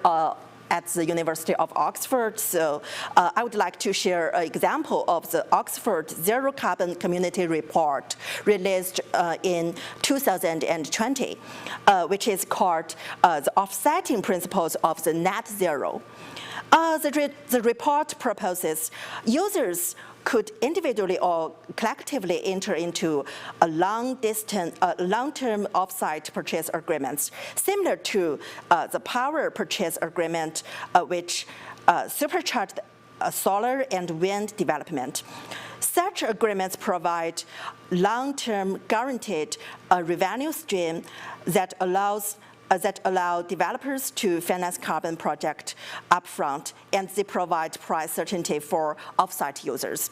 at the University of Oxford, so I would like to share an example of the Oxford Zero Carbon Community Report released in 2020, which is called the Offsetting Principles of the Net Zero. The report proposes users could individually or collectively enter into a long-term off-site purchase agreements, similar to the power purchase agreement, which supercharged solar and wind development. Such agreements provide long-term guaranteed revenue stream that allow developers to finance carbon projects upfront, and they provide price certainty for off-site users.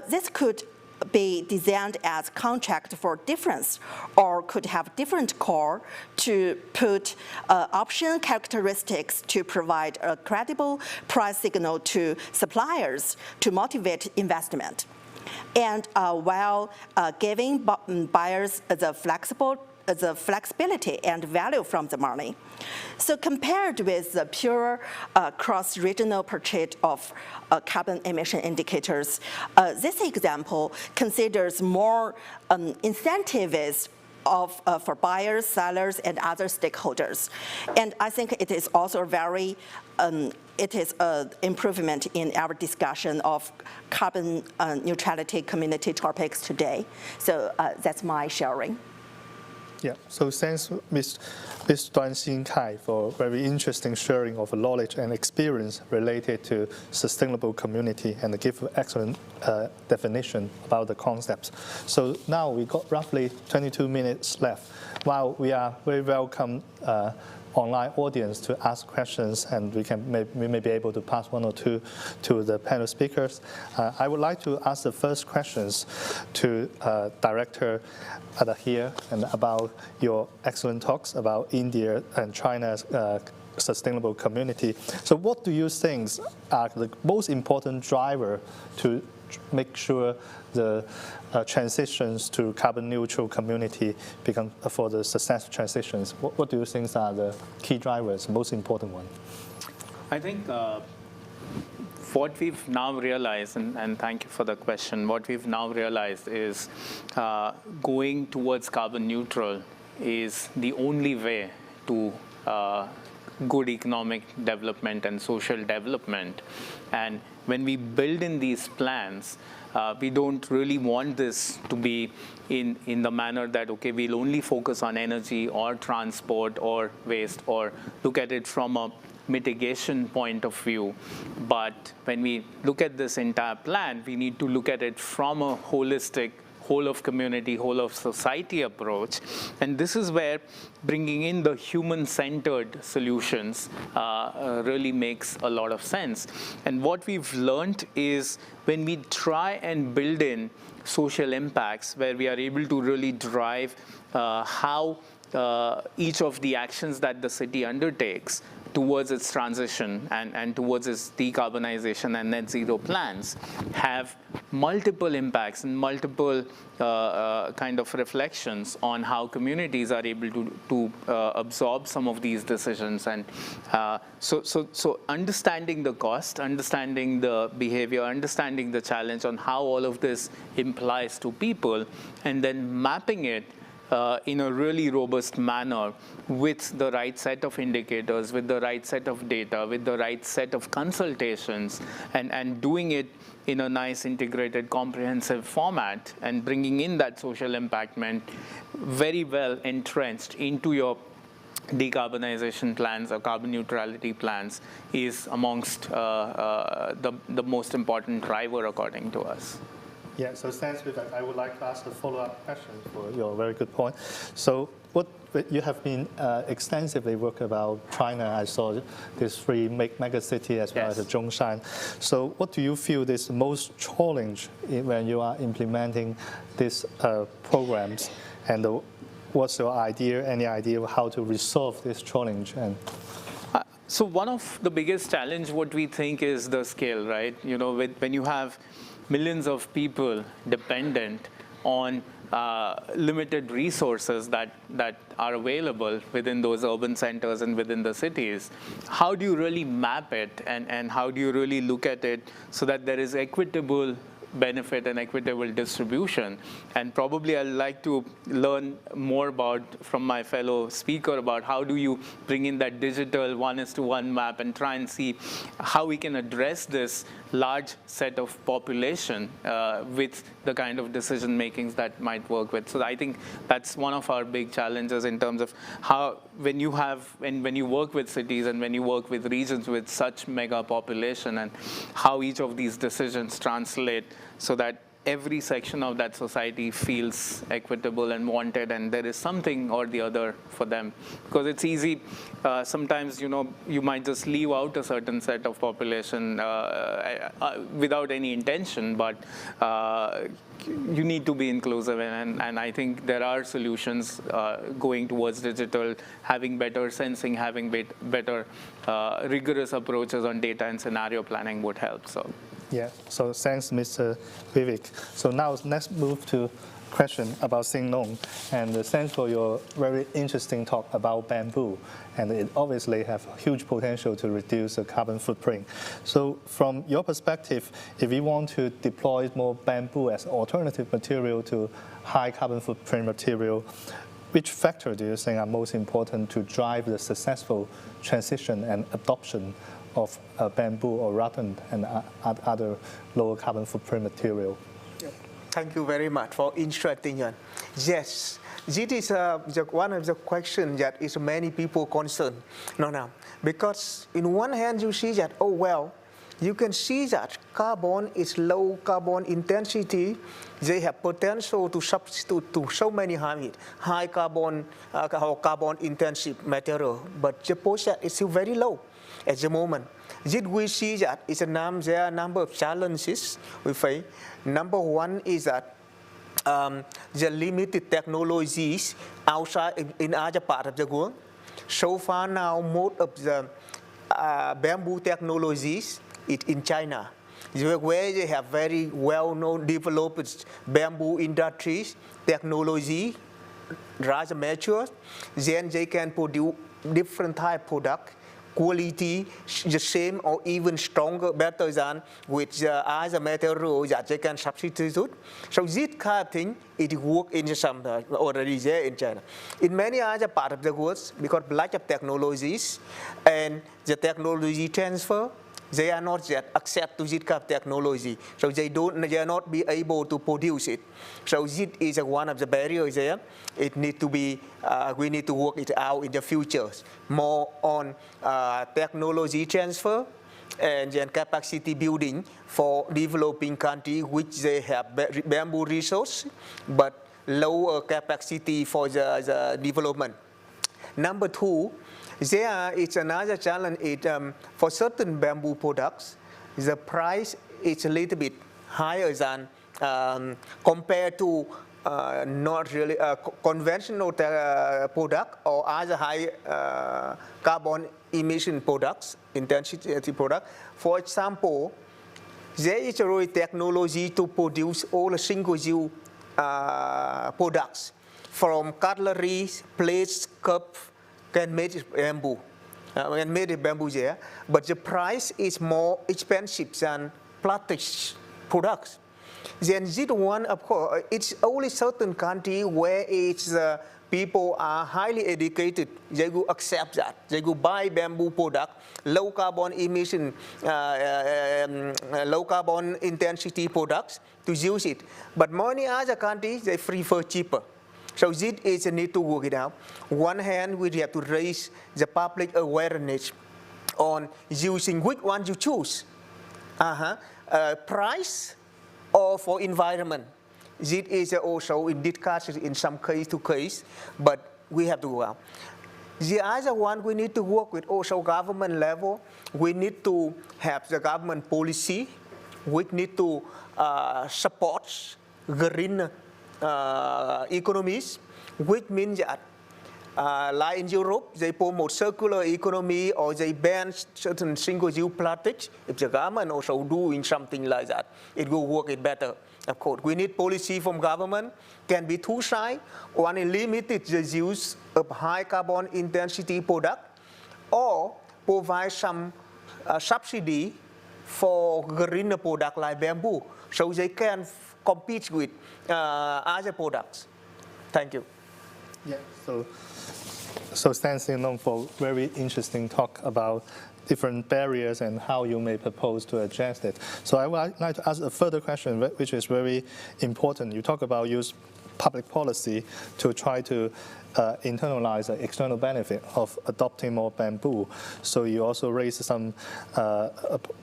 This could be designed as contract for difference, or could have different core to put option characteristics to provide a credible price signal to suppliers to motivate investment. And while giving buyers the flexibility and value from the money. So compared with the pure cross-regional purchase of carbon emission indicators, this example considers more incentives for buyers, sellers, and other stakeholders. And I think it is also very, it is an improvement in our discussion of carbon neutrality community topics today. So that's my sharing. Yeah, so thanks, Ms. Duan Xinkai, for very interesting sharing of knowledge and experience related to sustainable community, and give excellent definition about the concepts. So now we got roughly 22 minutes left. While we are very welcome online audience to ask questions, and we may be able to pass one or two to the panel speakers. I would like to ask the first questions to Director here, and about your excellent talks about India and China's sustainable community. So what do you think are the most important driver to make sure the transitions to carbon neutral community become for the successful transitions? What do you think are the key drivers, most important one? I think what we've now realized, and thank you for the question, what we've now realized is going towards carbon neutral is the only way to good economic development and social development. And when we build in these plans, we don't really want this to be in the manner that, okay, we'll only focus on energy or transport or waste, or look at it from a mitigation point of view. But when we look at this entire plan, we need to look at it from a holistic, whole of community, whole of society approach. And this is where bringing in the human-centered solutions really makes a lot of sense. And what we've learned is when we try and build in social impacts, where we are able to really drive how each of the actions that the city undertakes towards its transition and towards its decarbonization and net zero plans have multiple impacts and multiple kind of reflections on how communities are able to absorb some of these decisions. And so understanding the cost, understanding the behavior, understanding the challenge on how all of this implies to people, and then mapping it in a really robust manner with the right set of indicators, with the right set of data, with the right set of consultations, and doing it in a nice integrated comprehensive format and bringing in that social impactment very well entrenched into your decarbonization plans or carbon neutrality plans is amongst the most important driver according to us. Yeah, so thanks, Vivek. I would like to ask a follow-up question for your very good point. So what you have been extensively working about China. I saw these 3 mega cities as well as Zhongshan. So what do you feel is the most challenge when you are implementing these programs? And what's your idea, any idea of how to resolve this challenge? And so one of the biggest challenge, what we think, is the scale, right? You know, when you have millions of people dependent on limited resources that are available within those urban centers and within the cities, how do you really map it and how do you really look at it so that there is equitable benefit and equitable distribution? And probably I'd like to learn more from my fellow speaker about how do you bring in that digital 1:1 map and try and see how we can address this large set of population with the kind of decision makings that might work with. So I think that's one of our big challenges in terms of how when you work with cities and when you work with regions with such mega population, and how each of these decisions translate so that every section of that society feels equitable and wanted, and there is something or the other for them. Because it's easy, sometimes, you know, you might just leave out a certain set of population without any intention, but you need to be inclusive, and I think there are solutions going towards digital, having better sensing, having better rigorous approaches on data and scenario planning would help. So. Yeah, so thanks, Mr. Vivek. So now let's move to question about Xinglong. And thanks for your very interesting talk about bamboo. And it obviously has huge potential to reduce the carbon footprint. So from your perspective, if we want to deploy more bamboo as alternative material to high carbon footprint material, which factor do you think are most important to drive the successful transition and adoption of bamboo or rattan and other lower carbon footprint material? Thank you very much for interesting one. Yes, this is one of the questions that is many people concerned now. Because in one hand you see that, oh well, you can see that carbon is low carbon intensity. They have potential to substitute to so many high carbon carbon intensive material, but the percent is still very low at the moment. Did we see that there are a number of challenges we face? Number one is that the limited technologies outside in other parts of the world. So far now, most of the bamboo technologies is in China, where they have very well-known developed bamboo industries, technology, rather mature. Then they can produce different type of product, quality the same or even stronger, better than with the other material that they can substitute. So this kind of thing, it works in some already there in China. In many other parts of the world, because lack of technologies and the technology transfer, they are not yet accept to this kind of technology, so they are not be able to produce it. So this is one of the barriers there. It need to be, we need to work it out in the future, more on technology transfer and then capacity building for developing countries which they have bamboo resource, but lower capacity for the development. Number two, it's another challenge. For certain bamboo products, the price is a little bit higher than compared to not really a conventional product or other high carbon emission products, intensity product. For example, there is already technology to produce all the single-use products from cutlery, plates, cups, can made of bamboo. And made of bamboo there, but the price is more expensive than plastic products. Then this one, of course, it's only certain country where it's people are highly educated. They will accept that. They will buy bamboo product, low carbon emission, low carbon intensity products to use it. But many other countries, they prefer cheaper. So this is a need to work it out. One hand, we have to raise the public awareness on using which one you choose. Price or for environment. This is also in discussion in some case to case, but we have to go out. The other one we need to work with also government level. We need to have the government policy. We need to support green economies, which means that like in Europe, they promote circular economy or they ban certain single-use plastics. If the government also doing something like that, it will work it better. Of course, we need policy from government. Can be two sides. One is limited the use of high carbon intensity product, or provide some subsidy for greener product like bamboo, so they can compete with other products. Thank you. Yeah. So thanks, Long, for very interesting talk about different barriers and how you may propose to address it. So I would like to ask a further question, which is very important. You talk about use public policy to try to internalize the external benefit of adopting more bamboo. So you also raised some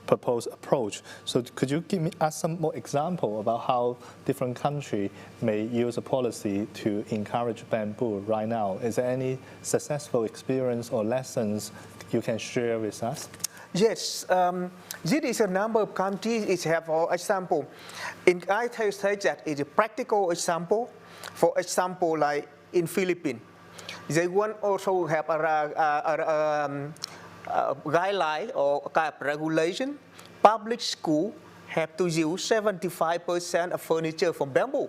proposed approach. So could you give us some more example about how different countries may use a policy to encourage bamboo right now? Is there any successful experience or lessons you can share with us? Yes, this is a number of countries. It have, for example, I say that it's a practical example. For example, like in Philippines, they want also have a guideline or kind of regulation. Public school have to use 75% of furniture from bamboo.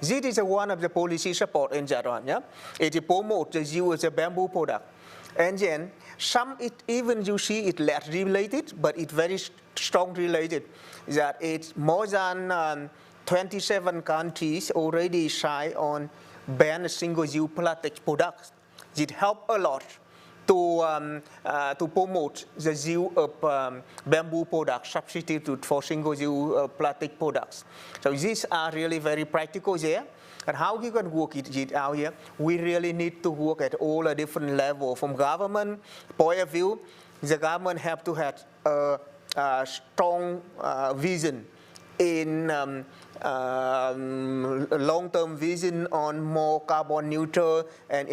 This is one of the policy support in that one. Yeah, it promotes the use of the bamboo product. And then some, even you see it less related, but it's very strong related. That it's more than 27 countries already decide on ban single-use plastic products. It helps a lot to promote the use of bamboo products substituted for single-use plastic products. So these are really very practical there. And how you can work it out here? We really need to work at all the different levels. From government point of view, the government have to have a strong vision in long-term vision on more carbon neutral and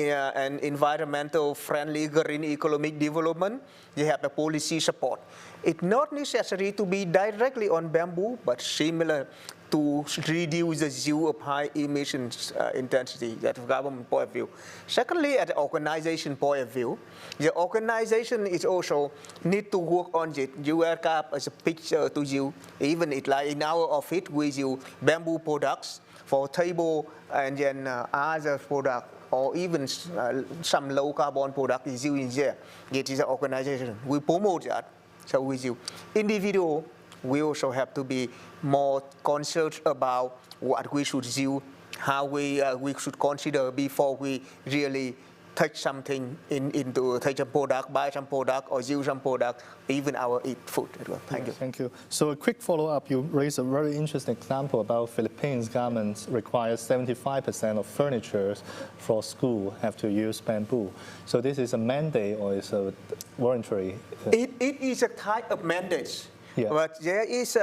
environmental friendly green economic development. They have the policy support. It's not necessary to be directly on bamboo, but similar to reduce the use of high emissions intensity, that of government point of view. Secondly, at the organization point of view, the organization is also need to work on it. You work up as a picture to you, even it like in our office, we use bamboo products for table and then other product, or even some low carbon product is used in there. It is an organization. We promote that. So with you, individual, we also have to be more concerned about what we should do, how we should consider before we really take something into take a product, buy some product, or use some product, even our eat food as well. Thank you. Thank you. So a quick follow-up, you raised a very interesting example about Philippines government requires 75% of furniture for school have to use bamboo. So this is a mandate or is a voluntary? It is a type of mandate. Yeah. But there is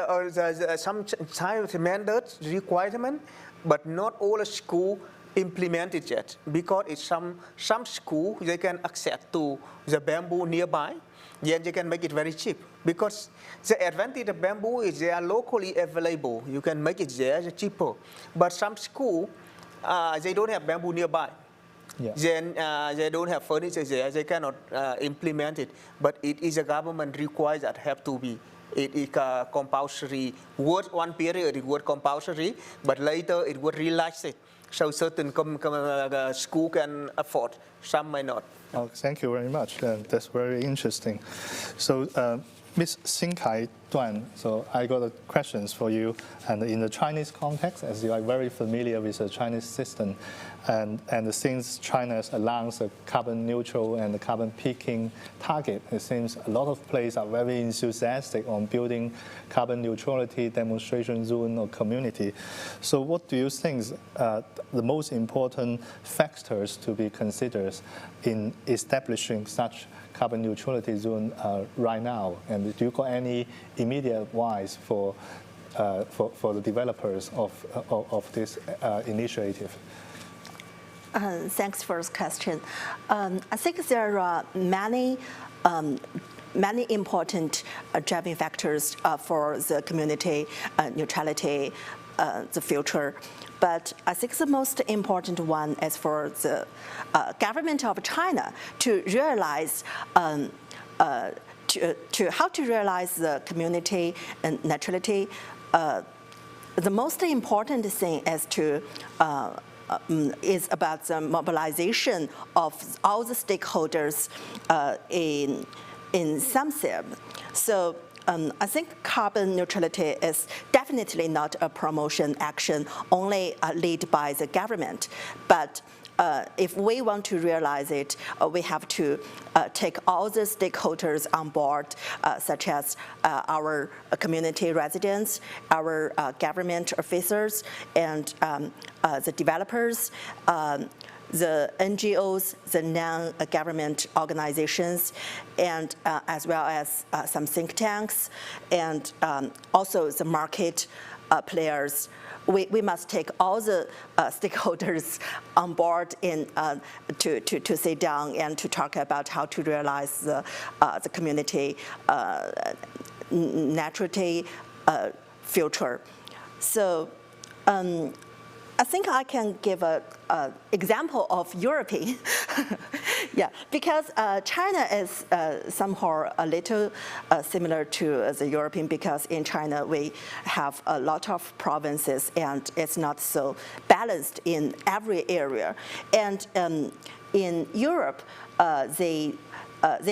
some type of mandate requirement, but not all schools implement it yet, because it's some school they can access to the bamboo nearby, then they can make it very cheap. Because the advantage of bamboo is they are locally available. You can make it there cheaper. But some school they don't have bamboo nearby. Yeah. Then they don't have furniture there. They cannot implement it. But it is a government required that have to be. It is compulsory. One period it was compulsory, but later it was relaxed. So certain school can afford, some may not. Oh, thank you very much. That's very interesting. So, Ms. Xingkai Duan, so I got questions for you. And in the Chinese context, as you are very familiar with the Chinese system, and since China has announced a carbon neutral and the carbon peaking target, it seems a lot of places are very enthusiastic on building carbon neutrality demonstration zone or community. So what do you think the most important factors to be considered in establishing such carbon neutrality zone right now? And do you got any immediate advice for the developers of this initiative? Thanks for this question. I think there are many important driving factors for the community neutrality, the future. But I think the most important one is for the government of China to realize how to realize the community and neutrality. The most important thing is about the mobilization of all the stakeholders in SAMSIP. So I think carbon neutrality is definitely not a promotion action only led by the government, but if we want to realize it, we have to take all the stakeholders on board, such as our community residents, our government officers, and the developers, the NGOs, the non-government organizations, and as well as some think tanks, and also the market players. We must take all the stakeholders on board to sit down and to talk about how to realize the community neutrality future. So I think I can give an example of European. Yeah, because China is somehow a little similar to the European, because in China we have a lot of provinces and it's not so balanced in every area. And in Europe, they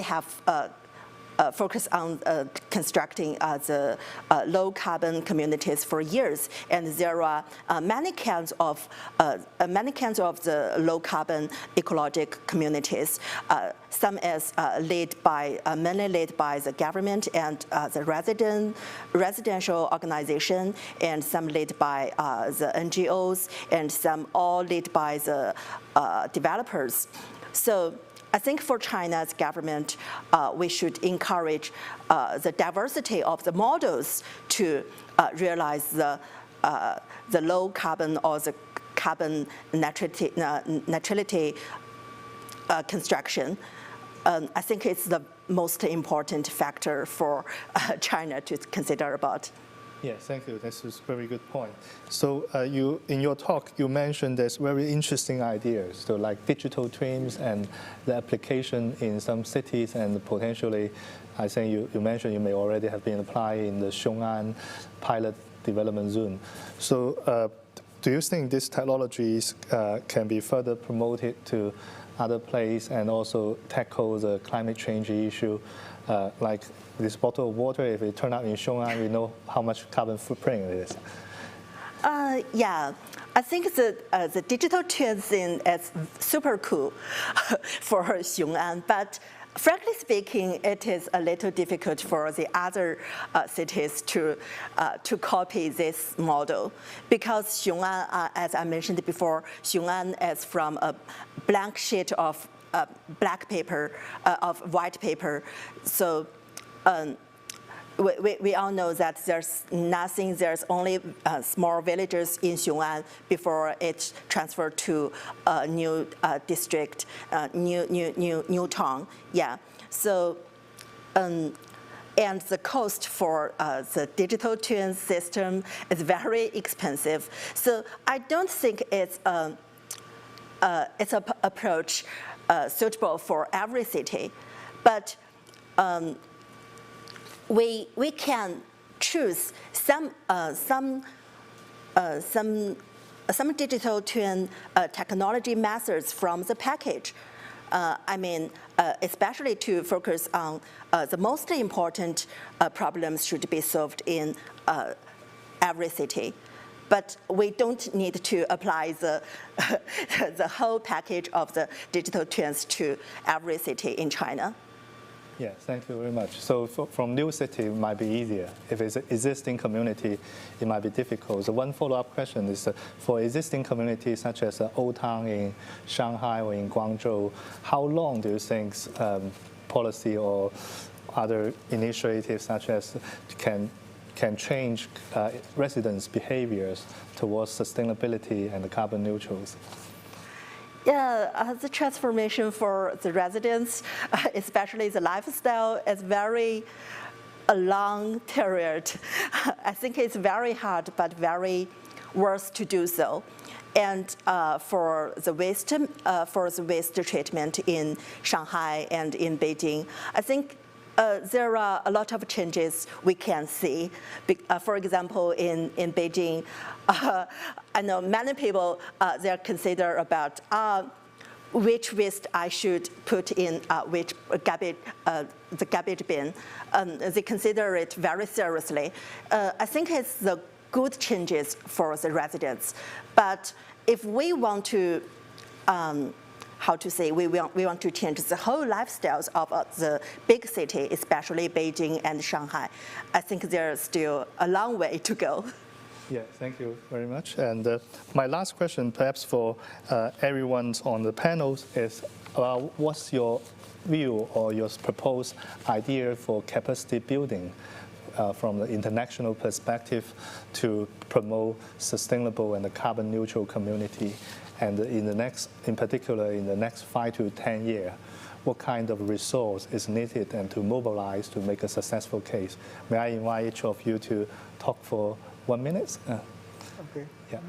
have focus on constructing the low carbon communities for years, and there are many kinds of the low carbon ecological communities. Some is mainly led by the government and the residential organization, and some led by the NGOs, and some all led by the developers. So I think for China's government, we should encourage the diversity of the models to realize the low carbon or the carbon neutrality construction. I think it's the most important factor for China to consider about. Yes, thank you. That's a very good point. So you, in your talk, you mentioned there's very interesting ideas, so like digital twins and the application in some cities, and potentially, I think you mentioned you may already have been applied in the Xiong'an pilot development zone. So do you think these technologies can be further promoted to other places and also tackle the climate change issue, like this bottle of water, if it turns out in Xiong'an, we know how much carbon footprint it is. Yeah, I think the digital twin thing is super cool for Xiong'an, but frankly speaking, it is a little difficult for the other cities to copy this model, because Xiong'an, as I mentioned before, Xiong'an is from a blank sheet of black paper, of white paper. So we all know that there's nothing, there's only small villages in Xiong'an before it's transferred to a new district, new town. Yeah, so and the cost for the digital twin system is very expensive. So I don't think it's an approach suitable for every city, but we can choose some digital twin technology methods from the package. I mean, especially to focus on the most important problems should be solved in every city. But we don't need to apply the whole package of the digital twins to every city in China. Yeah, thank you very much. So from new city, it might be easier. If it's an existing community, it might be difficult. So one follow-up question is, for existing communities such as Old Town in Shanghai or in Guangzhou, how long do you think policy or other initiatives such as can change residents' behaviors towards sustainability and carbon neutrals? Yeah, the transformation for the residents, especially the lifestyle, is a long period. I think it's very hard, but very worth to do so. And for the waste treatment in Shanghai and in Beijing, I think there are a lot of changes we can see. For example, in Beijing, I know many people, they're consider about which waste I should put in which garbage, the garbage bin. They consider it very seriously. I think it's the good changes for the residents. But if we want to we want to change the whole lifestyles of the big city, especially Beijing and Shanghai. I think there's still a long way to go. Yeah, thank you very much. And my last question, perhaps for everyone on the panels, is what's your view or your proposed idea for capacity building from the international perspective to promote sustainable and carbon neutral community? And in particular, in the next 5 to 10 years, what kind of resource is needed and to mobilize to make a successful case? May I invite each of you to talk for 1 minute? Okay. Yeah.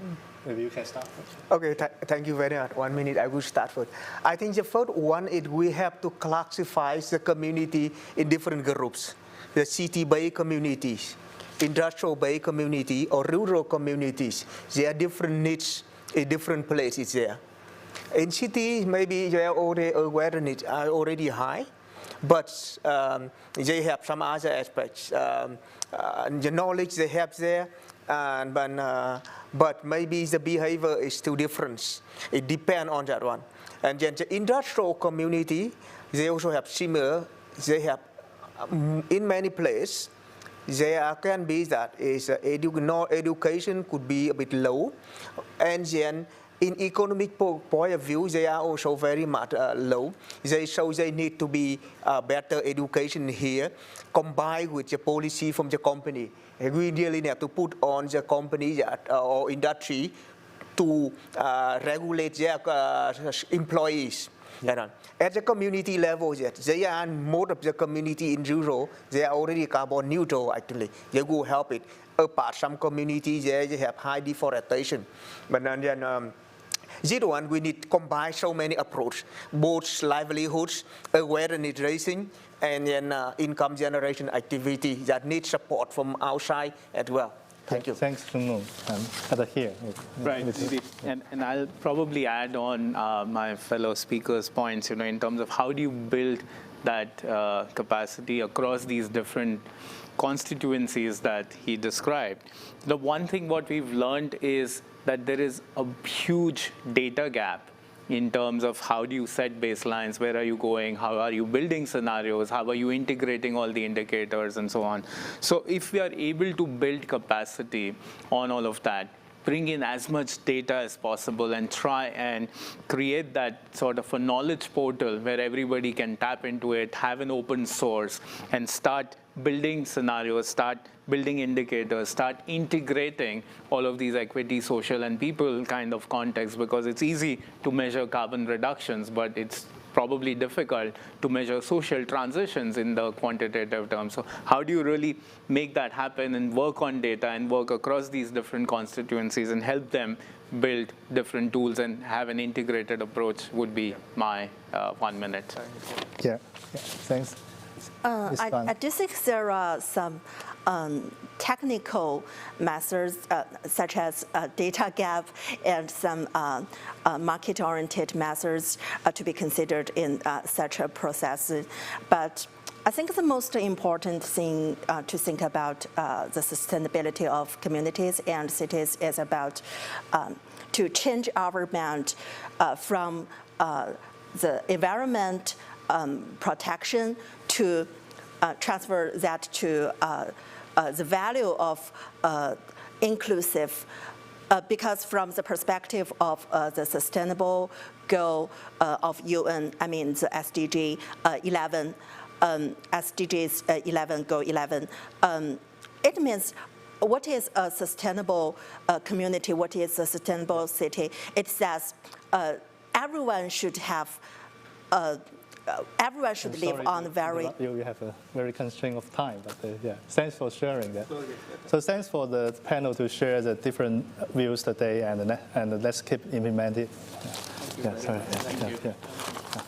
Maybe you can start. Okay, thank you very much. 1 minute, I will start first. I think the first one is we have to classify the community in different groups. The city-based communities, industrial-based community, or rural communities. There are different needs in different places there. In cities, maybe their awareness are already high, but they have some other aspects. The knowledge they have there, but maybe the behavior is still different. It depends on that one. And then the industrial community, they also have similar. They have, in many places, there can be that is education could be a bit low, and then in economic point of view, they are also very much low. So they need to be better education here, combined with the policy from the company. And we really have to put on the company or industry to regulate their employees. At the community level, they are most of the community in rural, they are already carbon neutral actually. They will help it. Apart some communities, they have high deforestation. But then this one, we need to combine so many approaches, both livelihoods, awareness raising, and then income generation activity that needs support from outside as well. Thank you. Thanks, Zhenguo. Over here. Right, indeed. And I'll probably add on my fellow speakers' points, in terms of how do you build that capacity across these different constituencies that he described. The one thing what we've learned is that there is a huge data gap in terms of how do you set baselines, where are you going, how are you building scenarios, how are you integrating all the indicators and so on. So if we are able to build capacity on all of that, bring in as much data as possible and try and create that sort of a knowledge portal where everybody can tap into it, have an open source, and start building scenarios, start building indicators, start integrating all of these equity, social, and people kind of contexts, because it's easy to measure carbon reductions, but it's probably difficult to measure social transitions in the quantitative terms. So how do you really make that happen and work on data and work across these different constituencies and help them build different tools and have an integrated approach would be my 1 minute. Yeah, thanks. I do think there are some technical methods, such as data gap and some market-oriented methods to be considered in such a process. But I think the most important thing to think about the sustainability of communities and cities is about to change our mind from the environment protection to transfer that to the value of inclusive, because from the perspective of the sustainable goal of UN, I mean the SDG 11, SDGs 11, Goal 11, it means what is a sustainable community, what is a sustainable city? It says everyone should have everyone should live on very... You have a very constraint of time, but yeah, thanks for sharing that. So thanks for the panel to share the different views today, and let's keep implementing. Yeah, sorry. Thank you. Yeah.